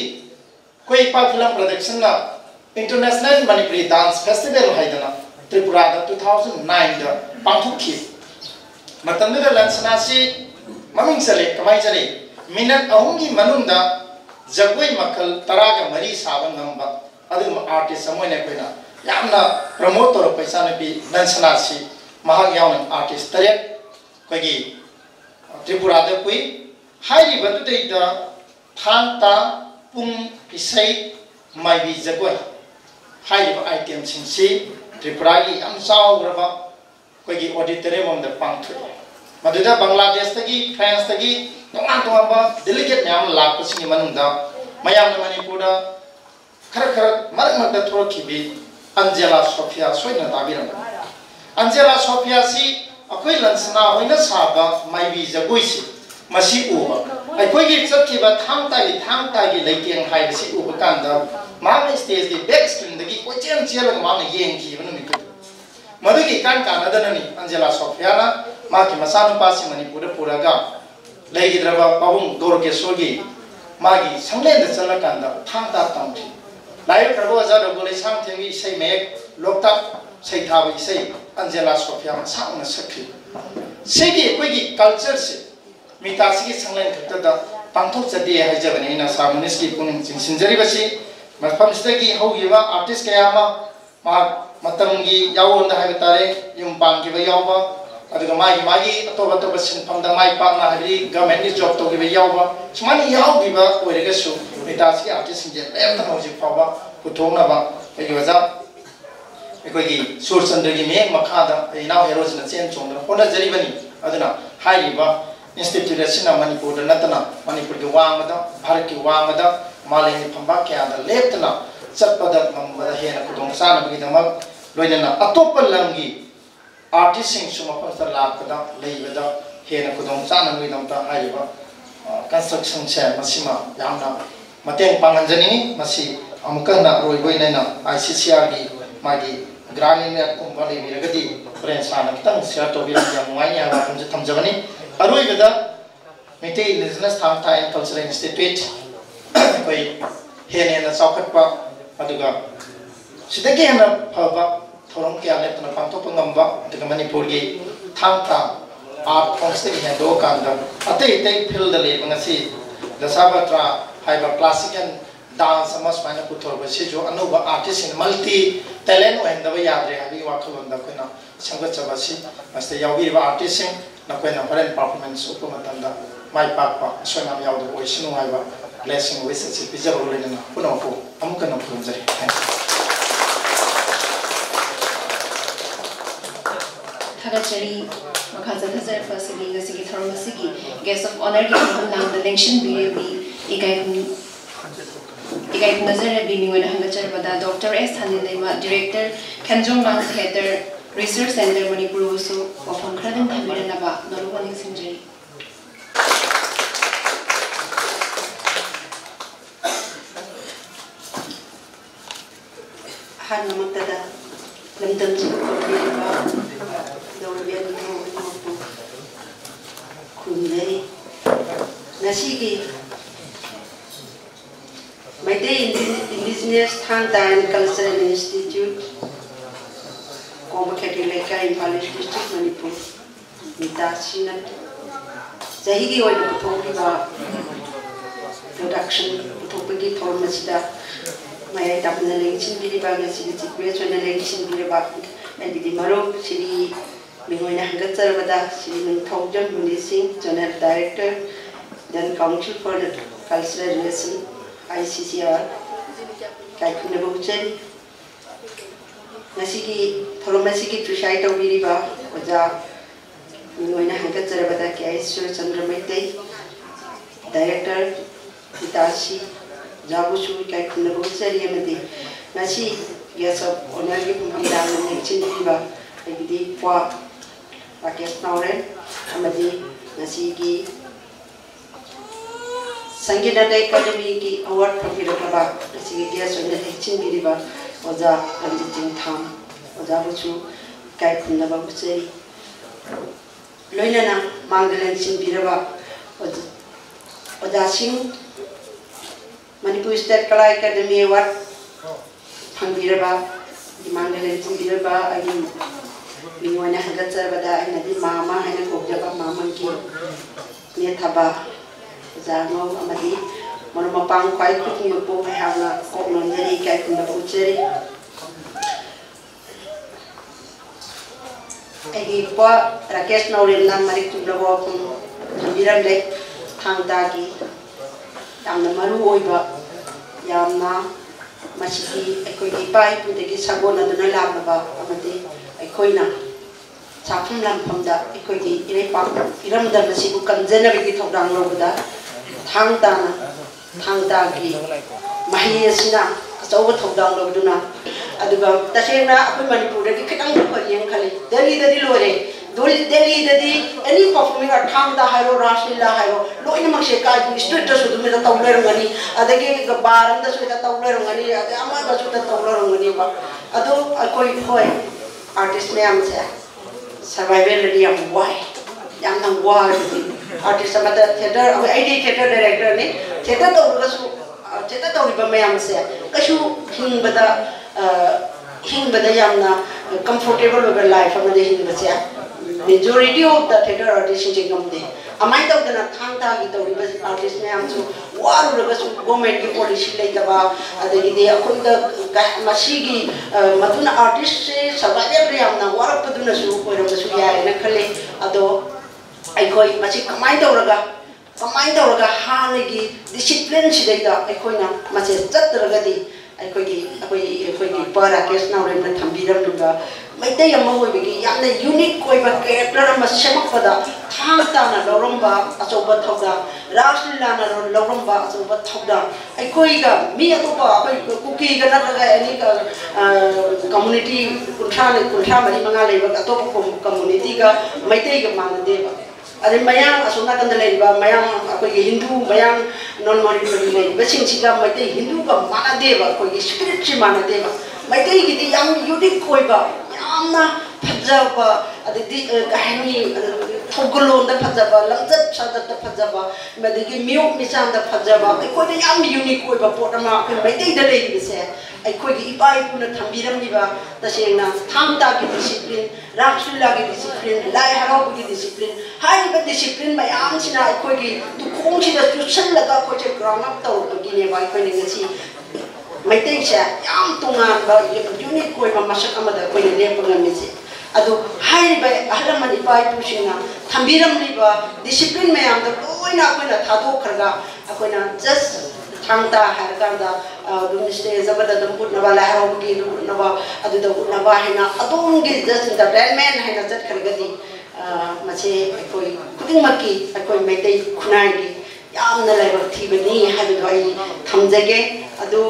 koi pa film production na International Manipuri Dance Festival haidana Tripura 2009 da pangthukhi matamda lansana si maming sale kamai chale minat ahungi manunda jagoi makal taraga mari saban ngamba adu artist samoine koina yamna promoter paisa na bi lansana si mahag yawn artist tare kogi Tripura da koi hairi batu de da Thang-Ta pung isai mai bi jagoi high item since Tripura gi am saw raba kogi auditorium the pang thu maduda Bangladesh tagi France tagi tongan ba delegate nyam lak pasini manunda mayam na Manipur da khara marak da thor khibi Angela Sophia soina tabiram Angela Sophia si akoi lansna hoina saba mai bi jagoi si masi uba ai kogi chakhiba Thang-Ta gi leikeng hai si uba kanda Mama stage di back screen dagi kochen chela mama yeng ki banu mi madu ki kan adana ni Angela Sophia na ma ki masanu pasi Manipur puraga legi draba pabung dorke sogi magi sanglen da chala kanda Thang-Ta tamthi lai karbo za do gole sang thengi sei mek lokta sei thabi sei Angela Sophia ma sang na sakhi segi kogi culture se mitasi ki sanglen khata da pangthok chadi hajabani na samunis ki puning sinjari basi Mafam stagi hogiwa artist kaya ma matamgi yawo nda haibitare yung panggiwa yawa aduga magi atoba sinpam da mai pa na habi government ni job to giwa yawa sumani yaw giwa oirega su mitasi artist sinje lem na hoji pawa puthong na ba egi waja ekogi sur sandagi me makhada inaw heroes na chen chong na hona jari bani aduna haiba institute sina Manipur natana Manipur gi wangada bharat ki wangada Malay pambak kaya ada leptna satpada mamada hena kudong sana bagi damak loinana atopal langi artist sing suma pasar lakada leibada hena kudong sana bagi damta haiba construction se masima yamna mateng panganjani masi amukana roiboi naina ICCR gi magi gramin ya kumpali biragadi friends sana kita share to bilang yang muanya wa kamje thamjabani aroibada Meetei Indigenous Thang-Ta and Cultural Institute koi hene na saukat pa aduga sidagi hena phaba thorom kya le tna pangto pangamba aduga Manipur gi Thang-Ta art forms te he do kanda ate field le bangasi Dashavatra haiba classical dance amas mana puthorba se jo ANOUBA artist in multi talent and the yadre habi wakhalon da koina SANGLEN si maste yawi ba artist na koina foreign performance upamatanda mai pakpa soina yawdo oisinu haiba blessing wishes pizza roll in punopo amukana punjari Thagachari Makaza Hazar Fasili Nasiki Thormasiki, guest of honor given now the election BAB Igai Nazar being when Hangachabada, Dr. S. Hanilema, Director, Kanjong Lang Theatre, Research Center, Manipur, also of ogrd Tamiranaba, Noruaning Sinjari. Hanamakada, London, Kunari, Nasigi, Meetei Indigenous Thang-Ta Cultural Institute, Kongba Leikai, IMPHAL District, Manipur, MITTACI, CHAHIGI OINA PUTHOKCHABA, Production, PUTHOKCHABA, THOURAM, Maya Tapna Election Biriba, Situation Election Biriba, and the Maro, Chili, Mingoina Hangatsarvada, Chili Thouram, Munising, General Director, then Council for the Cultural Relation, ICCR, Kaikunabochet, Nasiki, Thoromasiki, Trishite of Biriba, Oza, Mingoina Hangatsarvada, KSU, Chandra Meetei, Director, MITTACI. Jabusu Kaikunabochet, Amadi, Nasi, yes, of Onagi from Hamdan and Chiniba, Agidi, Qua, Rakesh Nauren, Amadi, Nasigi, SANGEET ACADEMI Award from PUTHOKCHABA, Nasigi, yes, on the Chiniba, Oza, RANJEET Tham, Ozabusu Kaikunabochet, Loinana, Mangalan Sinbiraba, Odasing. Manipur State Kala Academy Award, Pangbiraba, the Mangalan Biraba, I mean, Minwana Hangatsarvada, and the Mama, and the Kongba, Mama, Netaba, Zano, Amadi, Monomapang, quite cooking a book, I have not Kongman, Leikai, and the Butchery. I give what Rakesh Naurin Marik to the walk from Biram Lake, Thang-Ta. Yamna maru oiba yamna masiki ekoi pai pudegi sagona dana lababa amade ekoina chapum lam phamda ekoi gi irepa iramda masibu kanjena bigi thogdang lobda Thang-Ta gi mahi asina achawa thogdang lobduna aduga tasena apoi Manipur gi khitang ko yang khali Delhi lore Delhi any performing at Thang-Ta Hiro, Raslila Hiro, Loin Makseka, street to the Taulerungani, Adagi, the bar and the Suita Taulerungani, the Amada Suita Taulerungani, Ado, I call it Hoi, artist names, survivability of why. Young and why artist of the theatre, ID theatre director, theatre Mayam said, Kashu, Hing Bada Yamna, comfortable with life from the Hinbasia. Majority of the theatre artists in Jigam. A mind of the Thang-Ta artist names, war government policy like about the Masigi, Matuna artists, Sabayabriam, war of Padunasu, or the Suya and a Kale, Ado, I call it Machik, mind over Hanigi, discipline Shidata, Ecoina, Machis, Tataragadi. I could Parakas now in the Tambiram Luga. Meetei Amawi, Yana unique Koiba character, Mashamafada, Thang-Ta, Loromba, Asoba Toga, Raslana, Loromba, Asoba Toga. I coiga, me Atopa, Cookie, any community, Kuntramani Mangali, Atopa community, Meetei Manadeva. Ada mayang asuna kandalaiba mayang akoi Hindu mayang non Manipuri basing siga Meetei Hindu ka mana deba akoi spirit chi mana deba Meetei gidi yam unique koiba yamna phajaba adidi kahani thogolon da phajaba lamjat sadat da phajaba madigi miok misan da phajaba akoi da yam unique koiba potama akoi Meetei da lei bise akoi gi ipai puna thambiram liba tasengna Thang-Ta ki discipline Raksula ki discipline Lai HARAO ki discipline High discipline by Amsina, Kogi, to consider to send the coach ground up to Guinea by Quincy. My things are young to man, but unique Koima Masakama, the Queen Nepal. Ado high by Alamani by Pushina, Tambiram Liba, discipline me am the OINA Tado Karga, Aquina just Thang-Ta hairkanda stage amada dum utnaba la haraugi dum utnaba aduda utnaba haina adongi just entertainment haina chat khargadi mache koi kudingmaki koi Meetei khunai yamna level thibani haibu ai thamjage adu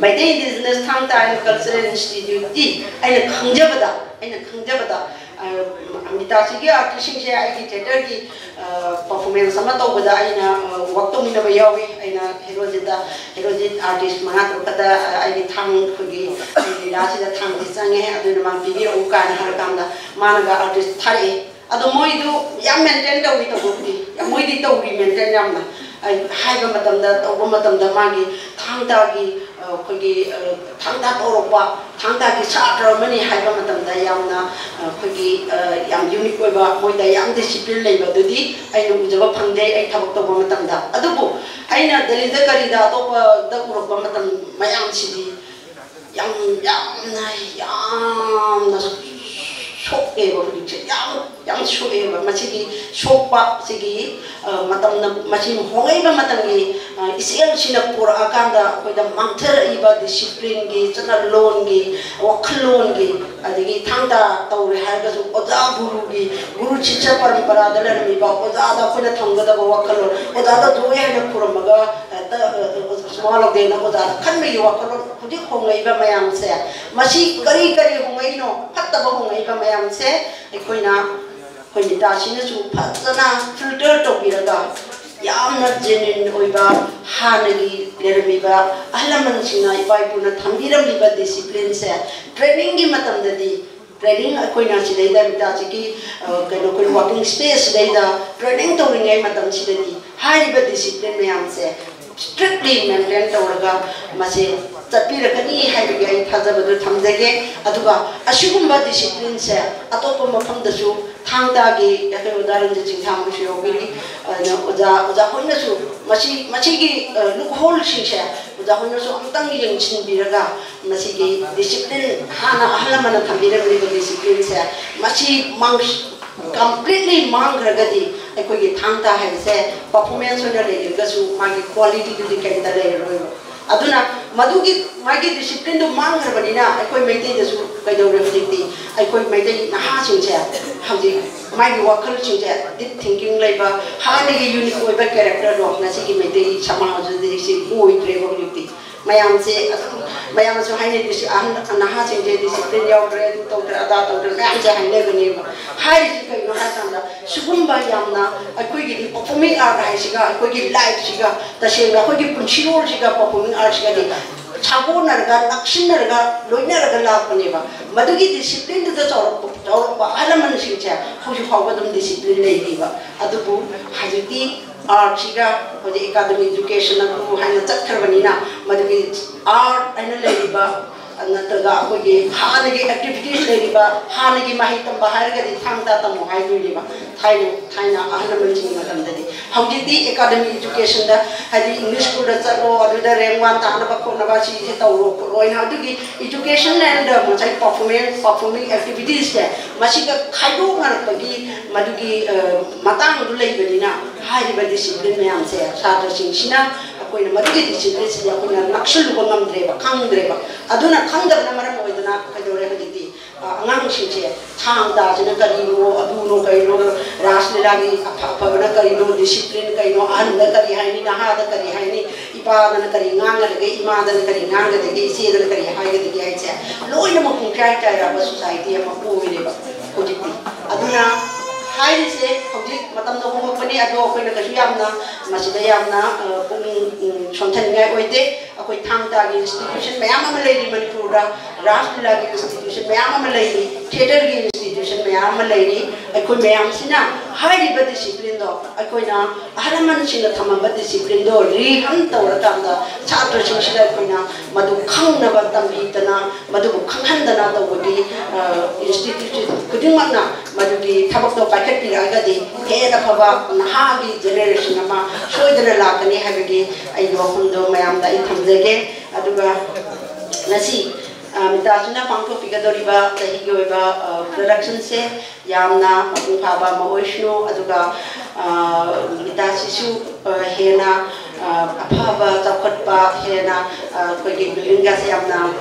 Meetei Indigenous Thang-Ta Cultural Institute di aina khangjabada MITTACI ki artist se ai ki theater ki performance sama tau bada aina waktu mina bayawi aina herojet artist mana to kada ai ki thang khogi lasi da thang di change adu na mang pigi o kan har kam da managa artist thai adu moi du yam maintain da wi to bukti moi di to wi maintain yam na hai ba matam da magi Thang-Ta gi khogi Thang-Ta torokwa Thang-Ta gi chatra mani hai ba matam da yamna khogi yam unique oi ba moi da yam discipline lei ba dudi ai nu jaba phangde ai thabak to ba matam da adubu aina dali da kari da to da urok ba matam mayam sidi yam na shock eba yang shock eba machigi shock pa sigi matam na machim hongai ba matam gi isel sina pura akanda koida mangthar iba discipline gi chana loan gi wakhlon gi adigi Thang-Ta tawre har ga oja guru chicha parampara dalar mi ba oja da koida thangga da wakhlon oja da doye na pura maga small of the oja khan me wakhlon kudi hongai ba mayam se machi kari hongai no phatta ba hongai ba mayam se koina MITTACI na su phatsana filter to biraga yamna genuine oiba hanagi lermiba ahalaman sina ipai puna thambiram liba discipline se training gi matam dadi training koina sidai da MITTACI ki kaino koi working space dai da training to ringai matam sidadi haiba discipline mayam se strictly maintain tawraga mase chapiragani haibagi ai thajabadu thamjage aduga ashigumba discipline se atopa mafam dasu Thang-Ta gi yakai udaran je jingtham shi ogiri oja hoina su machi gi loophole sing se oja hoina su amtang gi yengchin biraga machi gi discipline hana ahlamana thambira bri discipline se machi mang completely mangragadi ekoi gi Thang-Ta haise performance ona le gasu magi quality du di kai da le roi aduna madugi magi discipline do mangrabanina ekoi Meetei da su kai dawre hojikti ekoi Meetei na ha singse hauji magi wakhal singse deep thinking laiba hanigi unique oiba character do na sigi Meetei samaj de si oi trebo hojikti mayam se mayam so haine disi na ha singse discipline yaw re to ada to mayam se haine gani hai ji kai no ha samda sugumba yamna ekoi gi performing art hai siga ekoi gi live siga ta se ga ekoi gi punchirol siga performing art siga di chago narga nakshin narga loina narga la paneba madugi discipline da chawra alaman singcha hoji hawa dum discipline nei diba adubu hajiti art siga hoji academy education na ku haina chakharbanina madugi art aina leiba nataga kogi hanagi activities leiba hanagi mahitam bahar ga di Thang-Ta tamu haidu diba thaina ahalaman sing matam dadi hawjiti academy education da hadi English school da chalo aduda rank 1 ta na ba ko na ba si tawro OINA adugi education and machai performing activities da masiga khaido ngar pagi madugi matang du leibanina haiba discipline mayam se satra sing sina koina madugi discipline se koina nakshul ko ngamdreba khangdreba aduna khangdabna maram oiduna kadore hajiti angang singche Thang-Ta jina karino aduno kaino raslila gi aphabana karino discipline kaino anda kari haini nahada kari haini ipada na kari nganga de imada na kari nganga de ise de kari haiga de aiche loina mo kungkai taira ba society ma ko wileba hojiti aduna hai se hojik matam no ko pani ado ko na kasu yamna masida yamna pung somthan ngai oite akoi Thang-Ta gi institution mayam ma leini Manipur da raslila gi institution mayam ma leini theater gi institution mayam ma leini akoi mayam sina hai ri ba discipline do akoi na ahalaman sina thamamba discipline do ri ham tawra kam da chatra sing sila akoi na madu khangna ba tambi tana madu khanghandana do bodi institution kudingmakna madu gi thabak do packet pi ga di hena phaba naha gi generation ama soidana lakani habagi ai do hundo mayam da thamjege aduga nasi MITTACI na pangthokpigadoriba chahigi oiba production se yamna mapung phaba ma oishno aduga MITTACI su hena afaba chawkhatpa hena koigi building ga se yamna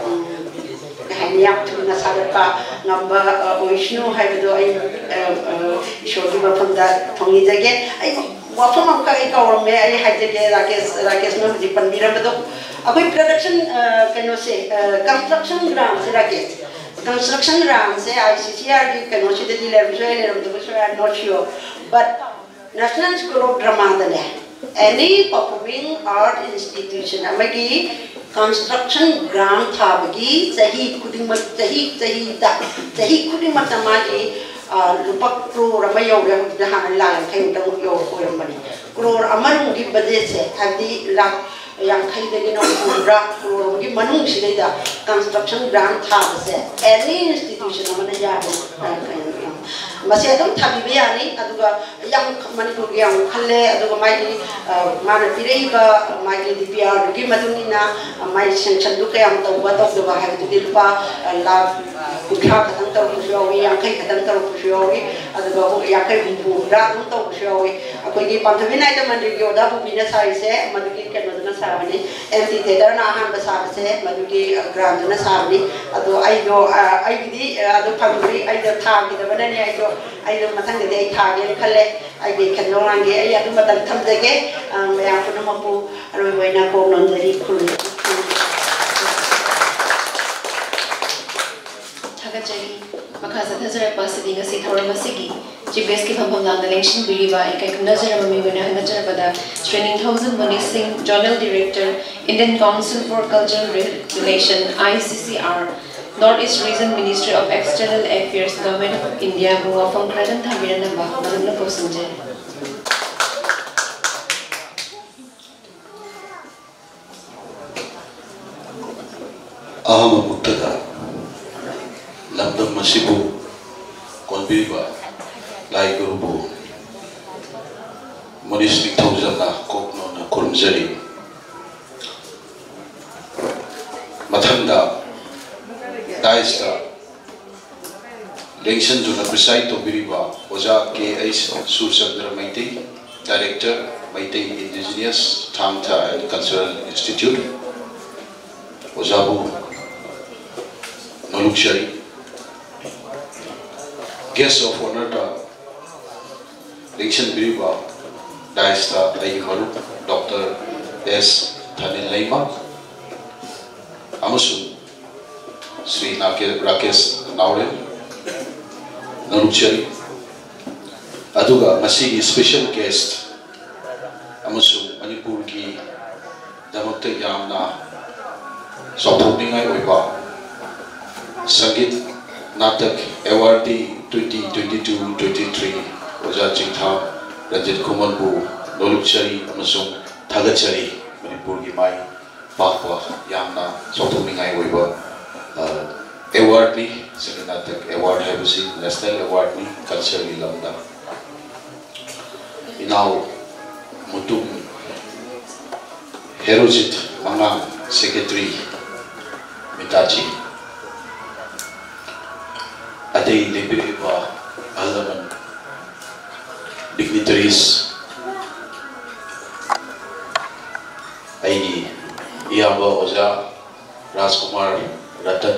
hanyap thuna sarapa ngamba oishnu haibedo ai shogi bapanda thongi jage ai wafam amka ai kawrme ai hajege rakesh no ji panbiramado akoi production kano se construction ground se rakesh construction ground se ICCR ki kano se de level so I'm not sure but National School of Drama dane any performing art institution amagi construction ground thabagi chahi khuding matamaji lupak crore amayo ya hana la khay dang yo koyamani crore amanung gi budget se abdi lakh yang khay de no pura crore gi manung sideda construction ground thabase any institution amana ya masih adum thabi yani aduga yang manipur gi yang khalle aduga mai mana pirei ba mai DPR gi madunina mai sanction du kayam tawba tawba ha du dilpa la kutha kadang taw pusyowi yang khay kadang taw pusyowi aduga ho yang khay bu ra dum taw pusyowi akoi gi panthamina ita mandi gi oda bu bina sai se madugi ken maduna sarani empty theater na han ba sa se madugi grand na sarani adu ai di adu phamri ai da tha gi da banani ai do matang de ai tha ge khalle ai ge khanong ge ai adu matang tham de ge ya pun ma pu aro oina ko non dari khul thaga jari makha sathazara pasidi ngasi thoram asigi GBS ki pham lang the election biriba ekai nazara mami wena nazara pada training 1000 Mani Singh Journal Director Indian Council for Cultural Relation ICCR Northeast Region Ministry of External Affairs Government of India bunga phangkradan thabirana ba manamna posanje ahama muttada labdam masibu konbiba lai gurubu monisnik thawjana kokno na kurmjari mathanda daista election juna preside to biriba oja KH Surchandra Meetei Director Meetei Indigenous Thang-Ta and Cultural Institute ojabu nolukshari guest of honor ta election biriba daista Leikai Dr. S. Thanil Leima amasu Sri Rakesh Nauren Nalukchari aduga masigi special guest amasu Manipur ki damakta yamna sophomningai oiba Sangeet NATAK Award 2022-23 Oja Chingtha RANJEET KHUMAN bu Nalukchari amasung Thagachari Manipur ki mai pakwa yamna sophomningai oiba award ni NATAK award habisi national award ni culture lamda inau mutum herojit mangang secretary MITTACI adai lebireba alaman dignitaries aini iyaba oja Rajkumar Ratan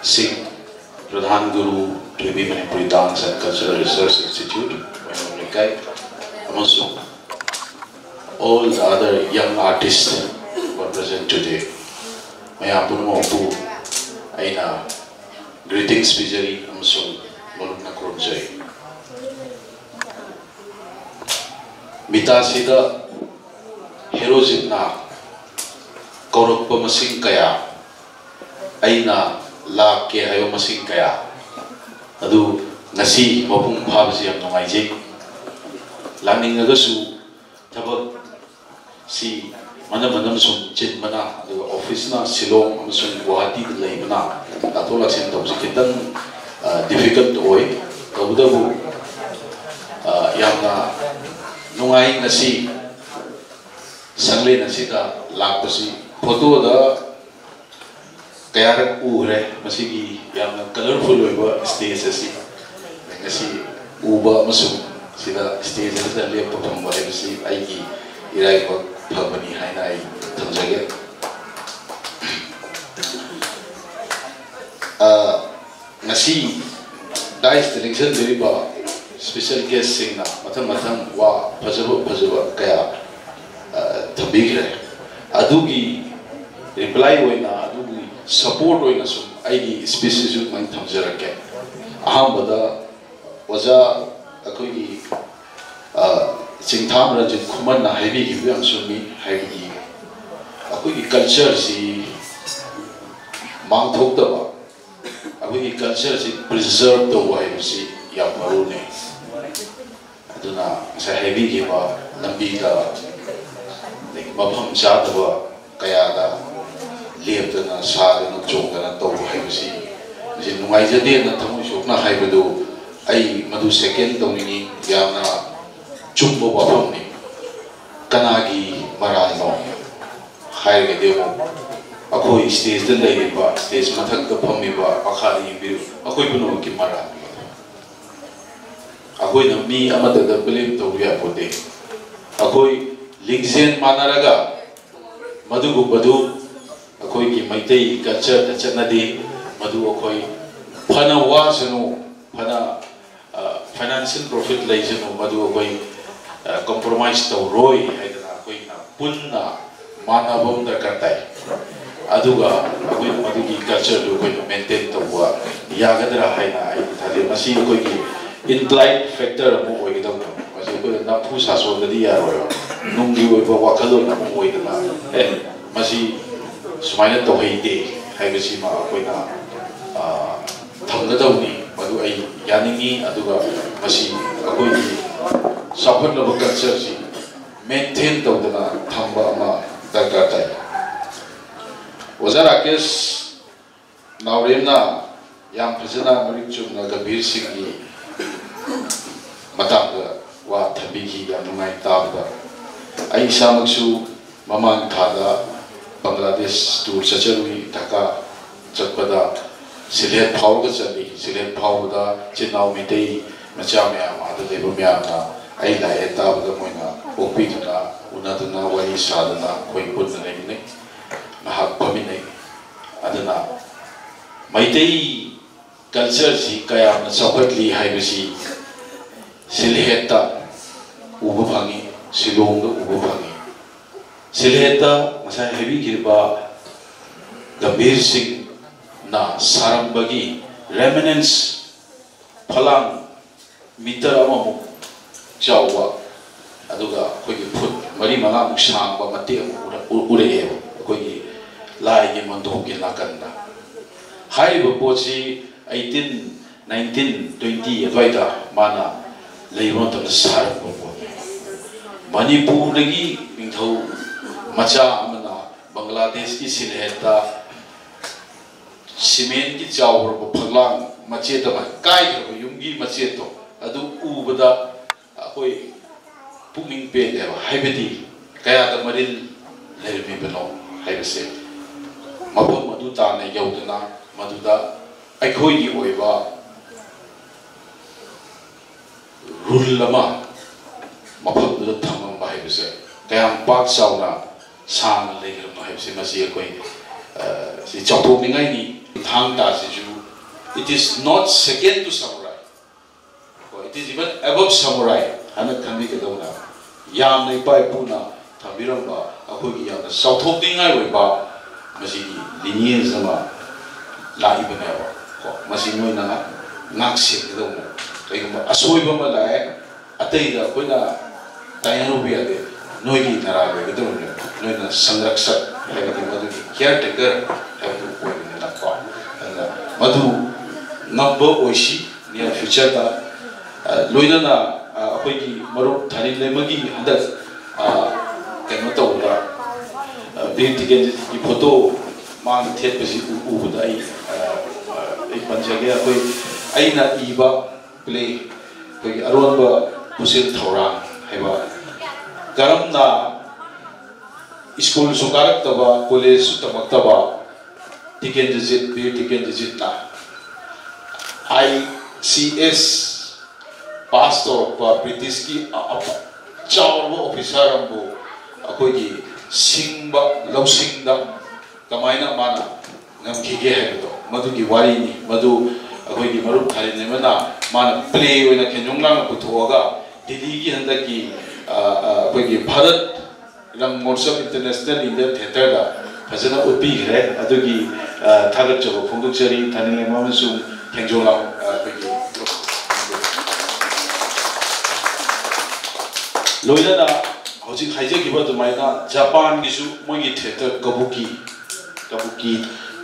Singh Pradhan Guru Tribhi Manipuri Dance and Cultural Research Institute Leikai amasung all the other young artists who are present today maya punumopu aina greetings bijari amasung malukna kurumjai MITTACI da herojitna kaurokpa masing kaya aina la ke hayo masing kaya adu ngasi mapung phabasi am nongaijai langningasu thabak si manam sum chit mana adu office na Silong amasung Guwahati leibana atola chen tawsi kitang difficult oi tawdabu yamna nungai ngasi SANGLEN asida lakpasi photo da kaya ure masigi yamna colorful oiba stage asi ngasi uba masung sida stage da le perform ba si aigi irai ko फबनी हाइना I थमजगे ngasi dais selection deri ba special guest sing na matham wa phajaba kaya thabigre adugi reply hoina adugi support hoina sum aigi species ju man thamjarake ahambada waja akogi Singtham Ranjit Khuman na heavy give am sumi heavy akogi culture si mang thok da ba akogi culture si preserve the way si ya marune aduna sa heavy give ba lambi da mafam cha da ba kaya da lep da na sa da no chong da na to hai si ji nungai ja de na thamu shok na hai ba do ai madu second to ni ya na chumbo wafam ni kanagi marano hai ge demo akoi stage da lei ba stage mathak da phami ba akhali bi akoi buno ki mara akoi na mi amada da blame to ya pode akoi ligzen manaraga madu gu badu akoi ki Meetei culture da chanadi madu akoi phana wa sanu phana financial profit lai sanu madu akoi compromise to roi haidana koi na punna manabam da kartai aduga koi madugi culture do koi maintain to wa yagadra haina ai thale masi koi ki implied factor mo oi gidam masi koi na phu sa so da ya ro nunggi oi ba wakhalo na mo oi da masi sumaina to hei de hai bisi ma koi na thamna dawni madu ai yaningi aduga masi koi Sahabat lepas culture si maintain tau dengan thamba ama darkar tay. Wazar akes naurem na yang presena mericum na gambir singi matang ga wa thabiki yang nungai tab ga. Ai samaksu mamang thada Bangladesh tour sajarui Dhaka chatpada Silet phau ga chali Silet phau da chinau Meetei macha me ama da lebo me ama ai la eta ba moina opi na una na wai sadana koi pun na ne mahak pamine adana Meetei culture si kaya na sakatli hai bisi silheta ubu phangi silong da ubu phangi silheta masa heavy girba gambir sing na sarambagi remnants phalang meter amamu jawa aduga koi foot mari manga musang ba mate ure koi lai ge mando ge nakanda hai bo pochi 18 19 20 adwaida mana leibon ta sar bo Manipur lagi mingthau macha amana Bangladesh ki silheta cement ki jawr bo phaglang mache ta kai ko yumgi mache to adu ubada akoi puming pe le haibedi kaya da maril lermi bano haibese mabon madu ta na yaudana maduda aikoi gi oiba rule lama mafam da thamam ba haibese kaya pak sauna sang legiram no haibese masi akoi si chauto mingai ni Thang-Ta si ju it is not second to samurai. It is even above samurai. Hanak kami kedona. Yam na ipai puna thambiram ba akoi yam na sauthok dingai we ba masi lineage sama lai bana ba. Ko masi noi na ngak sik kedona. Kai ma asoi ba ma lai atai da koi na tayam bi ade noi gi nara be kedona. Noi na sangraksak hai ba madu caretaker hai ba koi na ko. Madu number oishi near future da loina na akoi gi maru thani lemagi handak keno to da big ticket ki photo mang thet basi u da ai panjage akoi aina iba play koi aron ba pusil THOURAM haiba garam na school sukarak taba college tamak taba ticket digit big ticket digit na ICS pastor pa British ki chaur wo officer ambo ꯑꯩꯈꯣꯏꯒꯤ ꯁꯤꯡꯕ ꯂꯧꯁꯤꯡꯗ ꯀꯃꯥꯏꯅ ꯃꯥꯅ ꯉꯝꯈꯤꯒꯦ ꯍꯥꯏꯕꯗꯣ ꯃꯗꯨꯒꯤ ꯋꯥꯔꯤꯅꯤ ꯃꯗꯨ ꯑꯩꯈꯣꯏꯒꯤ ꯃꯔꯨꯞ ꯊꯥꯔꯤꯟ ꯑꯃꯅ ꯃꯥꯅ ꯄ꯭ꯂꯦ ꯑꯣꯏꯅ ꯈꯦꯟꯖꯣꯡ ꯂꯥꯡꯅ ꯄꯨꯊꯣꯛꯑꯒ ꯗꯤꯜꯂꯤꯒꯤ ꯍꯟꯗꯛꯀꯤ ꯑꯩꯈꯣꯏꯒꯤ ꯚꯥꯔꯠ ꯔꯪꯃꯣꯠꯁꯞ ꯏꯟꯇꯔꯅꯦꯁꯅꯦꯜ ꯏꯟꯗꯤꯌꯟ ꯊꯤꯌꯦꯇꯔꯗ ꯐꯖꯅ ꯎꯠꯄꯤꯈ꯭ꯔꯦ ꯑꯗꯨꯒꯤ ꯊꯥꯒꯠꯆꯕ ꯐꯣꯡꯗꯣꯛꯆꯔꯤ ꯊꯥꯔꯤꯟ ꯑꯃꯁꯨꯡ ꯈꯦꯟꯖꯣꯡ ꯂꯥꯡ ꯑꯩꯈꯣꯏꯒꯤ ꯂꯣꯏꯅꯅ ꯍꯧꯖꯤꯛ ꯍꯥꯏꯖꯈꯤꯕ ꯑꯗꯨꯃꯥꯏꯅ ꯖꯄꯥꯟꯒꯤꯁꯨ ꯃꯣꯏꯒꯤ ꯊꯤꯌꯦꯇꯔ ꯀꯕꯨꯀꯤ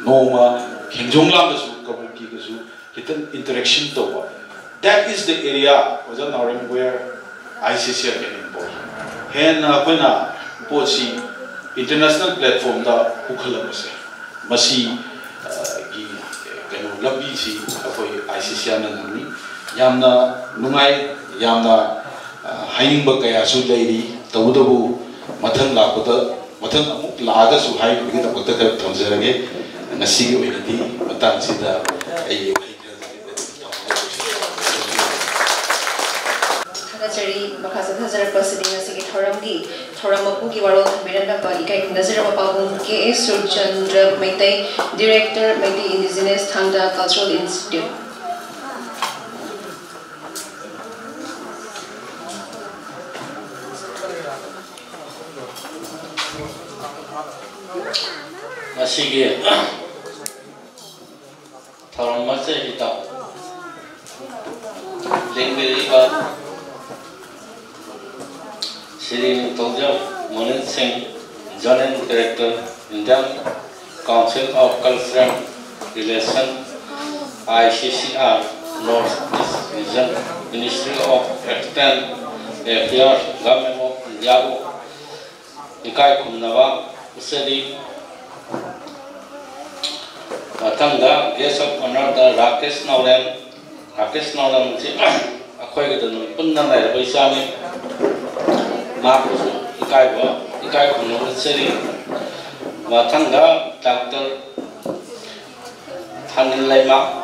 ꯅꯣꯡꯃ ꯈꯦꯟꯖꯣꯡ ꯂꯥꯡꯗꯁꯨ ꯀꯕꯨꯀꯤꯒꯁꯨ ꯈꯤꯇꯪ ꯏꯟꯇꯔꯦꯛꯁꯟ ꯇꯧꯕ that is the area ꯑꯣꯖꯥ ꯅꯥꯎꯔꯦꯝ where ICCR can involve ꯍꯦꯟꯅ ꯑꯩꯈꯣꯏꯅ ꯄꯣꯠꯁꯤ international platformꯗ ꯄꯨꯈꯠꯂꯛꯄꯁꯦ ꯃꯁꯤ ꯒꯤ ꯀꯩꯅꯣ ꯂꯝꯕꯤꯁꯤ ꯑꯩꯈꯣꯏ ICCRꯅ ꯉꯝꯃꯤ ꯌꯥꯝꯅ ꯅꯨꯡꯉꯥꯏ ꯌꯥꯝꯅ ꯍꯥꯏꯅꯤꯡꯕ ꯀꯌꯥꯁꯨ ꯂꯩꯔꯤ ꯇꯧꯕꯇꯕꯨ ꯃꯊꯪ ꯂꯥꯛꯄꯗ ꯃꯊꯪ ꯑꯃꯨꯛ ꯂꯥꯛꯑꯒꯁꯨ ꯍꯥꯏꯕꯒꯤꯗꯃꯛꯇ ꯈꯔ ꯊꯝꯖꯔꯒꯦ ꯉꯁꯤꯒꯤ ꯑꯣꯏꯅꯗꯤ ꯃꯇꯥꯡꯁꯤꯗ ꯑꯩꯒꯤ ꯋꯥꯍꯩ ꯊꯥꯒꯠꯆꯔꯤ ꯃꯈꯥ ꯆꯠꯊꯖꯔꯛꯄꯁꯤꯗꯤ ꯉꯁꯤꯒꯤ ꯊꯧꯔꯝ ꯃꯄꯨꯒꯤ ꯋꯥꯔꯣꯜ ꯊꯝꯕꯤꯔꯝꯂꯕ ꯏꯀꯥꯏ ꯈꯨꯝꯅꯖꯔꯕ ꯄꯥꯕꯨꯡ KH Surchandra Meitei director Meitei indigenous Thang-Ta cultural institute ꯃꯁꯤꯒꯤ ꯊꯧꯔꯝ ꯃꯆꯩꯁꯤꯗ ꯂꯦꯡꯕꯤꯔꯤꯕ Shri Ningthoujam Monin Singh zonal director Indian council of cultural relations ICCR North East Region Ministry of External Affairs Government of India ikai khumnaba usari Thang-Ta guest of honor the Rakesh Naulam ji akhoi ga dun punna lai bai sami ma ku ikai khumnaba usari Thang-Ta Dr. Thanin Laima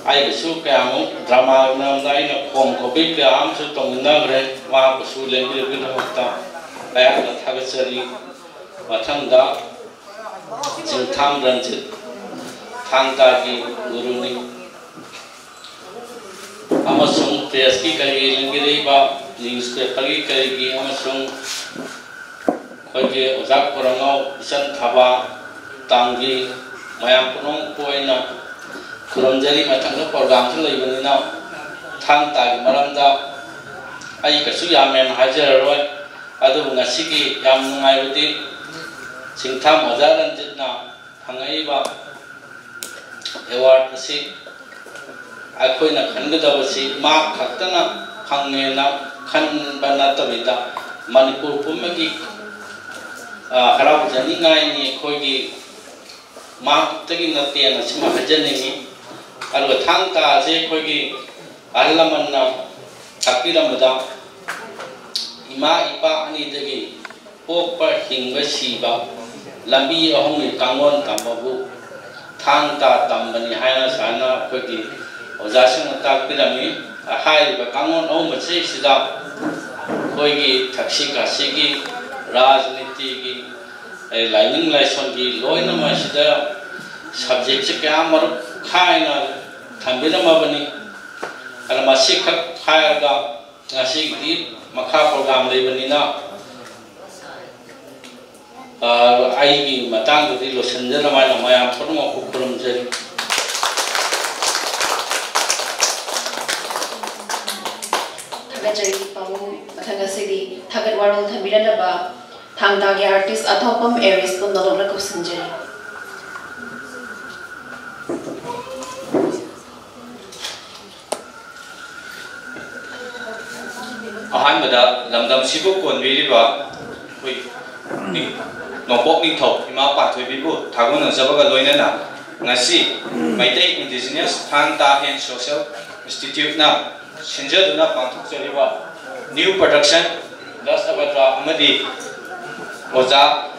ai ga su kamu drama nam dai na khom ko bi ka am su tong na gre wa ku su le bi bi na ta aya na thagasari Thang-Ta Jingtham Ranjit Thang-Ta ki guruni amasung press ki kari lengiri ba newspaper ki kari ki amasung khoje ojak korangau isan thaba tanggi mayam punong poina kuramjari mathang program chu leibanina Thang-Ta ki maramda ai kasu yamen hajaroi adu ngasigi yam nungai budi Jingtham Oja Ranjit na phangai ba award asi akhoi na khangadaba si ma khaktana phangne na khan bana tabida Manipur pumagi harau jani ngai ni khoi gi ma tagi na te na sima hajani ni aru Thang-Ta se khoi gi alaman na takiramada ima ipa ani dagi pokpa hingba siba lambi ahom ni kangon tambabu Thang-Ta tambani haina sana khoi ojasing takpirami hai ba kangon o machi sida khoi gi thakshi kasi gi rajniti gi lining laison gi loina ma sida subject se kya mar khaina thambirama bani ala masi khak khaiga ngasi gi makha program leibanina ai gi matang di lo sanjana ma mayam phorma ko kurum jari Thagajari Pamu Mathagasidi Thagat Warol Thabiranaba Thang-Ta gi artist Athopam Aries pun nolokna ko sanjari Ahanbada lamdam sibu konbiriba hui nopok ningthau ima pathoi bibu thagun jabaga loinana ngasi Meetei Indigenous Thang-Ta and Social Institute na sinjaduna panthokchariba new production Dashavatra amadi oja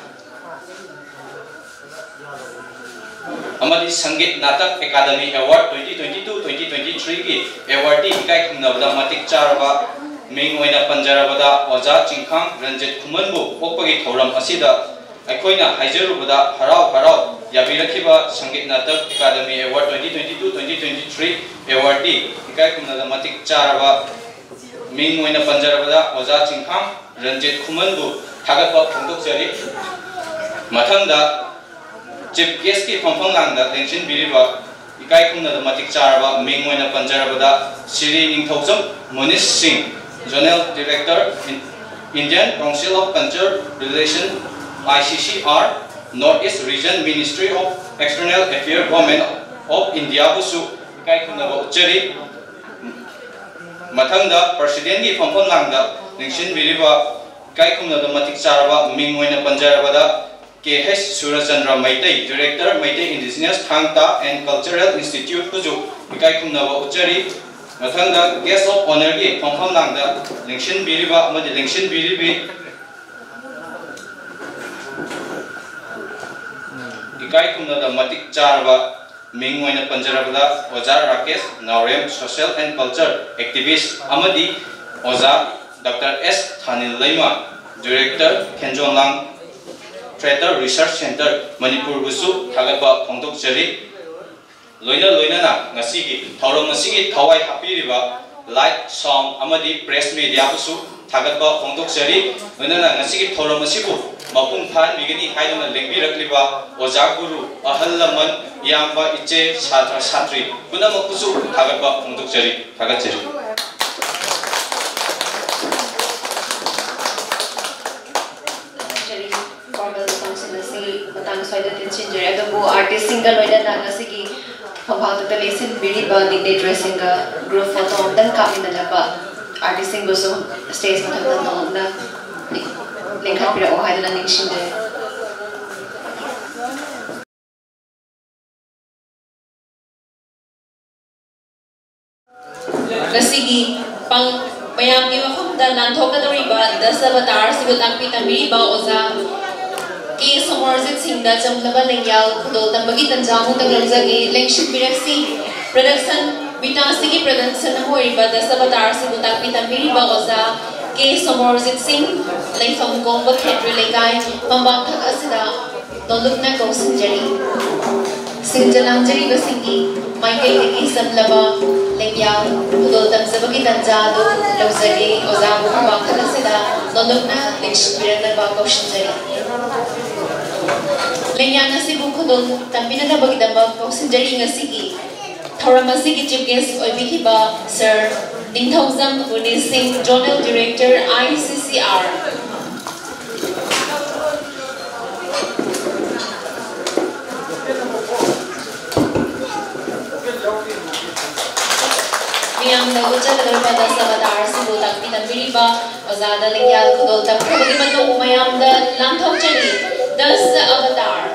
amadi SANGEET NATAK ACADEMI Award 2022-2023 ki award ikai khumnabda matik charaba Ming Oina Panjarabada, Oza Chingkang, Ranjit Kumanbu, Opagi Thouram Asida, Akoina Haijerubada, Harao, Yabirakiba, Sangeet Natak Academy Award 2022-2023 awardee, Ikai Kumnadamatik Charaba, Ming Oina Panjarabada, Oza Chingkang, Ranjit Kumanbu, Tagapa Phongthokchari, Mathangda, Chief Guest ki Phongthoklangda Lengshin Biriba, Ikai Kumnadamatik Charaba, Ming Oina Panjarabada, Sri Ningthoujam Munish Singh, Journal Director, Indian Council of Culture Relations, ICCR, Northeast Region Ministry of External Affairs, Government of India, Busu, Ikai Kumnaba Uchari, Mathangda, President ki Phongthoklangda Lengshin Biriba, Ikai Kumnadamatik Charaba, Ming Oina Panjarabada, KH Surachandra Meetei, Director, Meetei Indigenous Thang-Ta and Cultural Institute, Puju, Ikai Kumnaba Uchari, Mathangda, Guest of Honor ki Phongthoklangda Lengshin Biriba, Amadi Lengshin Biribi, Ikai Kumnadamatik Charaba, Ming Oina Panjarabada, Oza Rakesh Naurem, Social and Culture Activist, Amadi, Oza Dr. S. Thanil Laima, Director, Kenjonglang Traitor Research Center, Manipur Busu, Thagapa Phongthokchari, Loina na ngasigi Thouram ngasigi thawai hapiriba light sound amadi press media busu Thagapa Phongthokchari, Loina na ngasigi Thouram asibu mapung phan bigini haiduna lengbirakliba Oja Guru, Ahal Laman, Yamba Iche, Satra Satri, Punama Busu, Thagapa Phongthokchari, Thagachari. Matang soida tension jere ado artist single loida na ngasigi phawha to lesson biri ba digne dressing ga group photo dan kamin na ba artist single so stage matang dan na lengkap pira oh haida na ningshin de ngasigi pang mayam gi mafam da nanthok na dori ba Dashavatra sibu takpi tambi ba oza Ki Somorjit Singda Chamlaba Lengyal Khudol Tambagi Tanjamu Taglamzagi Lengshin Biraksi Production MITTACI ki production Horiba Dashavatra Sibu Takpi Tambiri Ba Oza Ki Somorjit Singh Leifam Kongba kshetri Leikai Mambang Thak Asida Dolukna Kausinjari Sinjalangjari Basingi Michael Diki Chamlaba Lengyal Khudol Tambagi Tanjadu Lauzagi Oza Mambang Thak Asida Dolukna Lengshin Birakna Ba Kausinjari Lenyana sibu khudol tampina na bagidamba kausinjari ngasigi Thouram asigi chief guest oibihiba Sir Ningthoujam Munish Singh, Journal Director ICCR. Miyang nagucha kadalba Dashavatra sibu takpi tambiriba Ozada Lengyal Khudol tampina bagidamba umayam da Lamthokchari Dashavatra.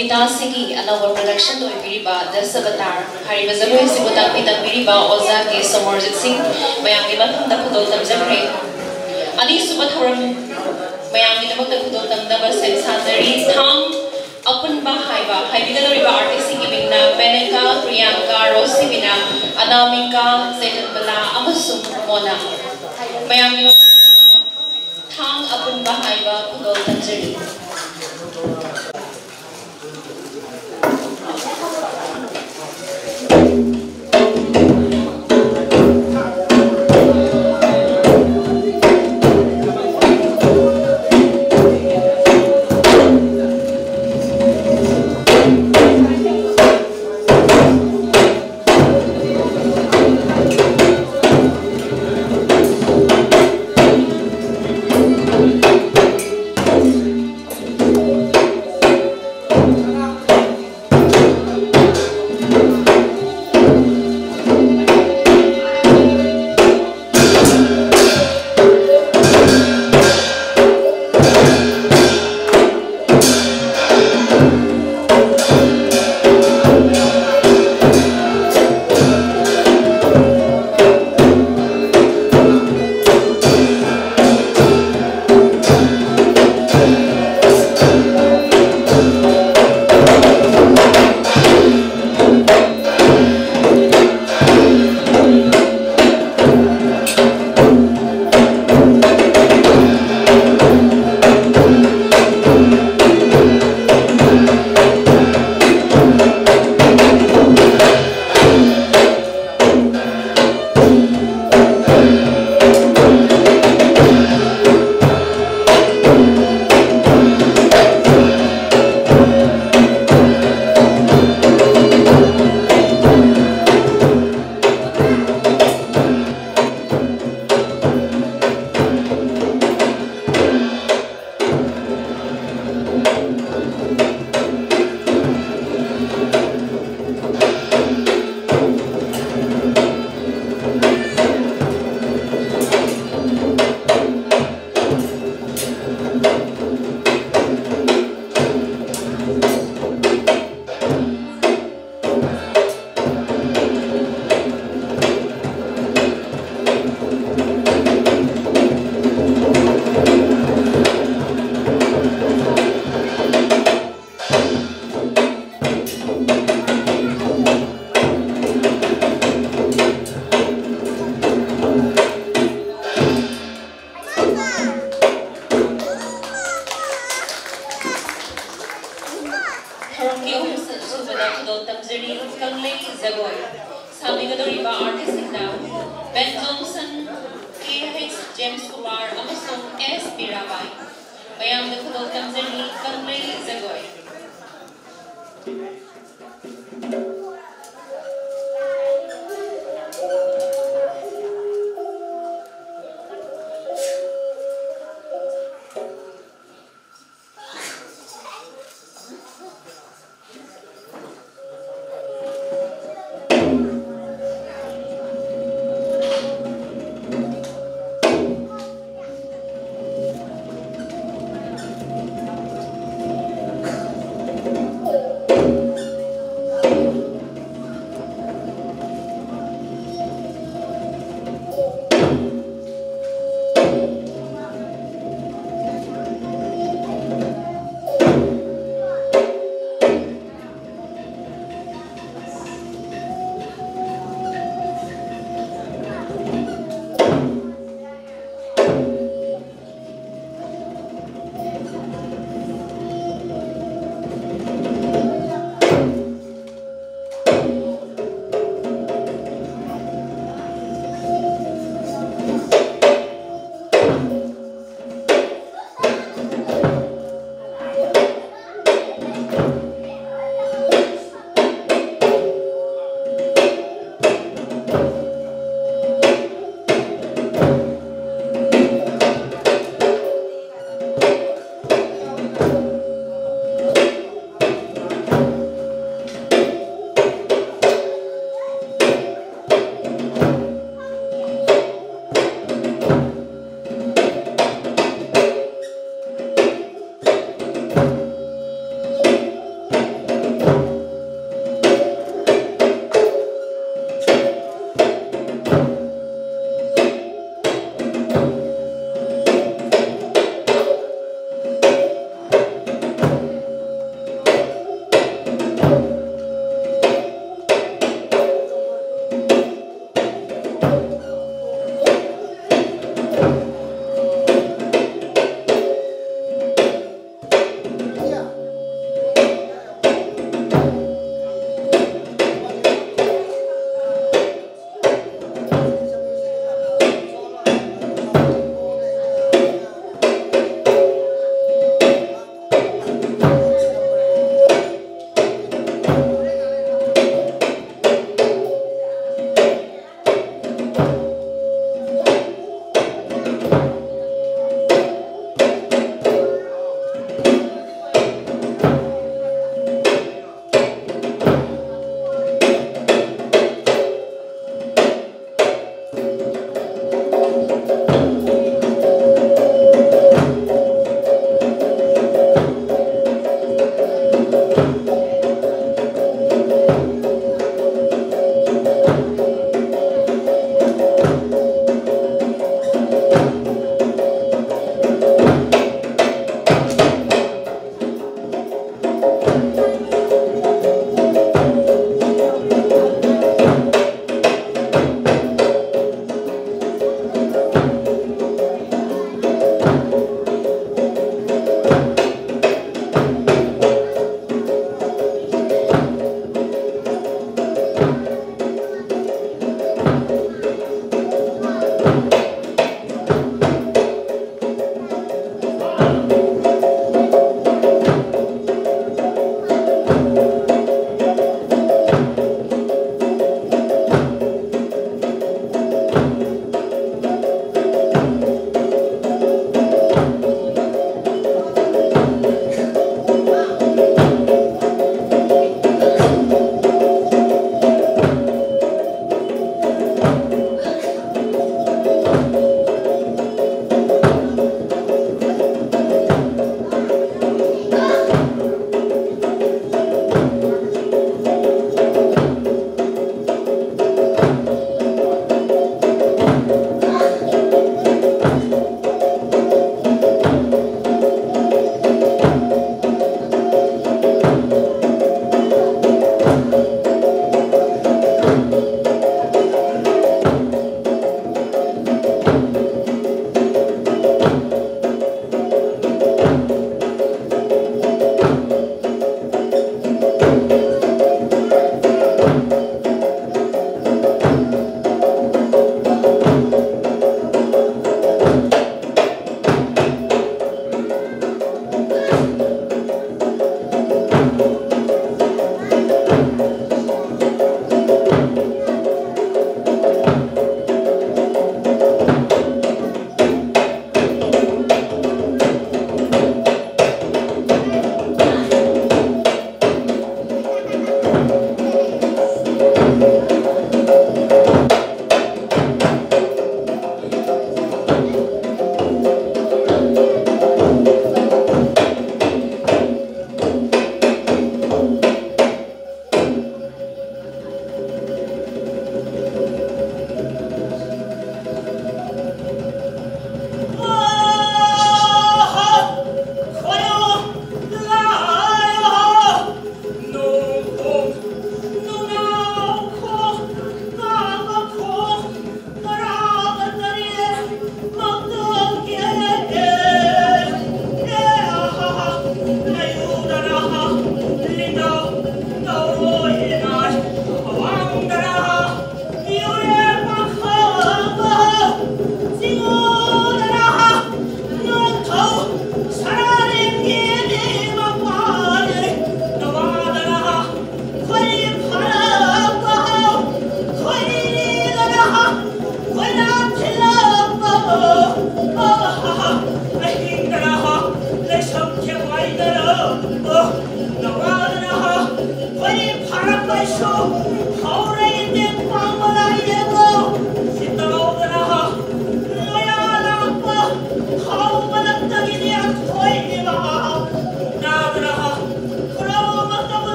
MITTACI की अनौबा production तो इबीरिबा दशवतार हरिबा जगोई सिबो ताकपी तंबिरिबा ओजा के समरजित सिंह मयाम की मफम खुदो तमजखरे अनी सुबह थौरम मयाम की नमक खुदो तमदबा सेंसाजरी थांग अपुनबा हाइबा हाइबिगदोरिबा आर्टिस्ट की मिंगना बेनेका प्रियंका रोसिबिना अनामिका सेकंबला अमसुम मोना मयाम की थांग अपुनबा हाइबा खुदो तमजरी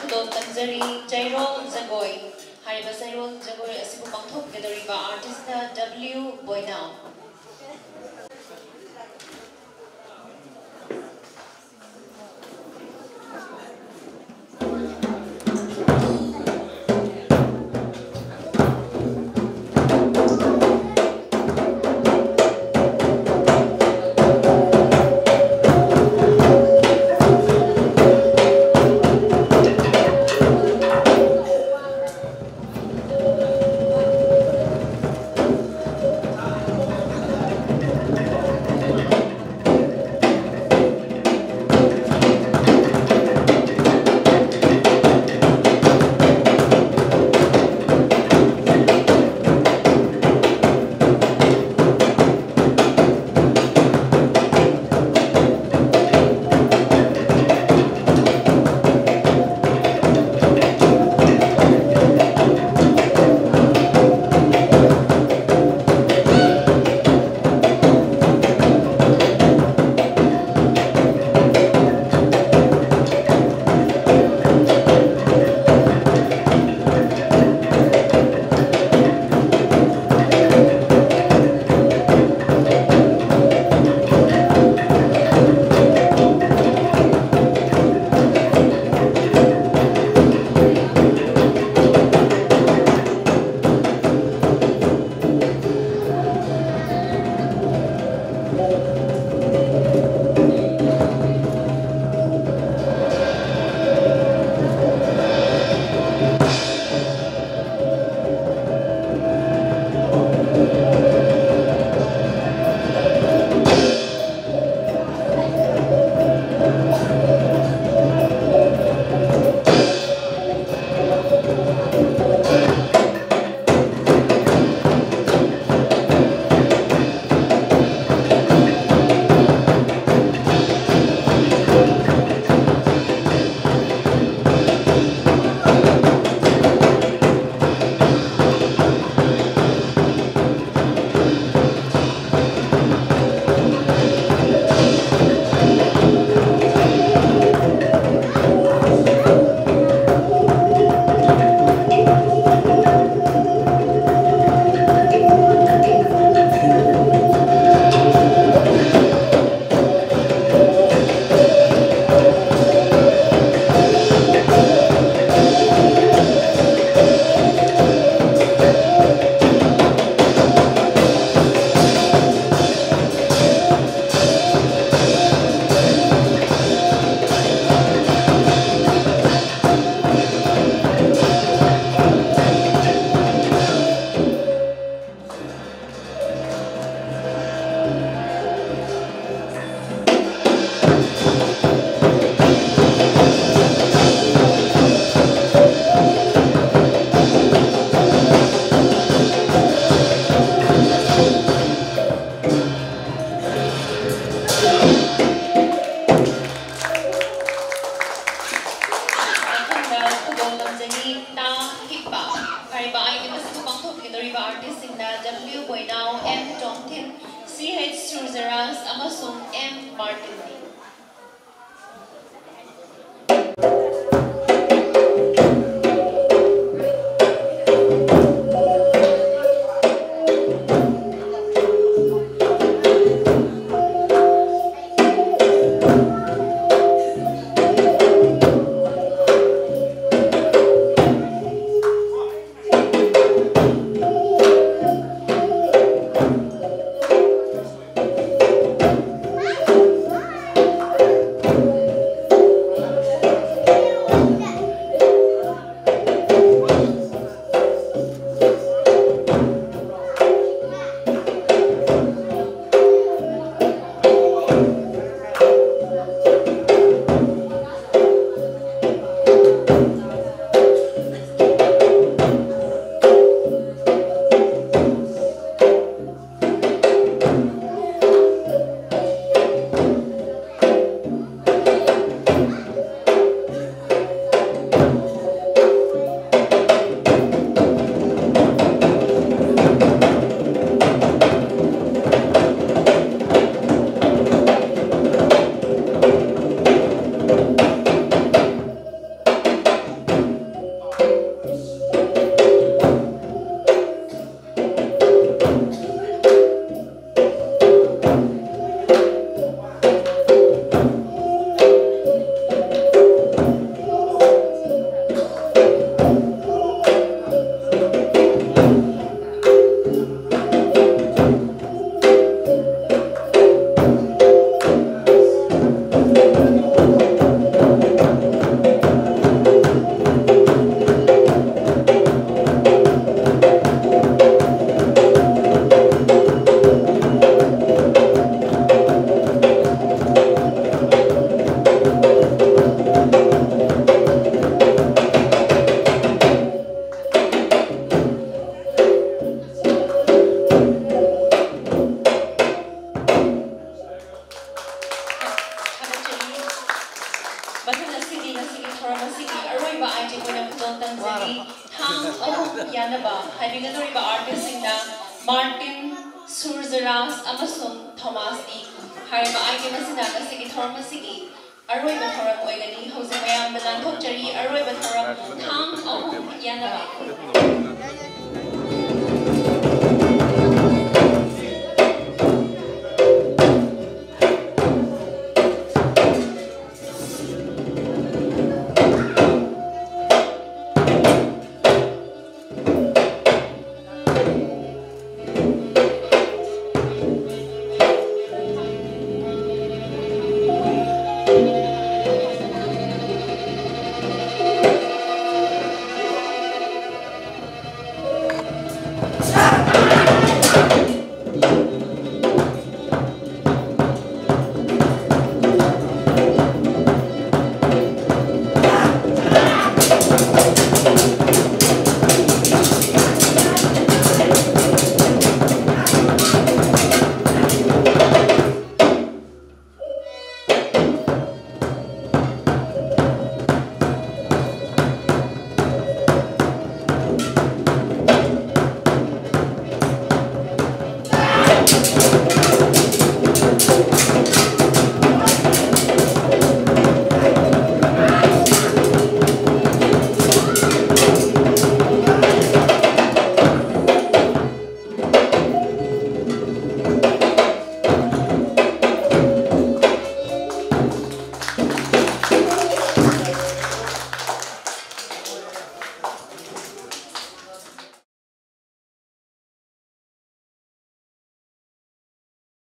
khudon tamjari jairol jagoi hariba jairol jagoi asibu pangthokgedoriba artist na W Boynao ꯑꯣꯏꯅ ꯈꯨꯗꯣꯡ ꯇꯝꯖꯔꯤ ꯊꯥꯡ ꯑꯍꯨꯝ ꯌꯥꯅꯕ ꯍꯥꯏꯕꯤꯒꯗꯧꯔꯤꯕ ꯑꯥꯔꯇꯤꯁꯁꯤꯡꯅ ꯃꯥꯔꯇꯤꯟ ꯁꯨꯔꯖꯔꯥꯖ ꯑꯃꯁꯨꯡ ꯊꯣꯃꯥꯁ ꯏ ꯍꯥꯏꯔꯤꯕ ꯑꯥꯏꯇꯦꯝ ꯑꯁꯤꯅ ꯉꯁꯤꯒꯤ ꯊꯧꯔꯝ ꯑꯁꯤꯒꯤ ꯑꯔꯣꯏꯕ ꯊꯧꯔꯝ ꯑꯣꯏꯒꯅꯤ ꯍꯧꯖꯤꯛ ꯃꯌꯥꯝꯗ ꯂꯥꯟꯊꯣꯛꯆꯔꯤ ꯑꯔꯣꯏꯕ ꯊꯧꯔꯝ ꯊꯥꯡ ꯑꯍꯨꯝ ꯌꯥꯅꯕ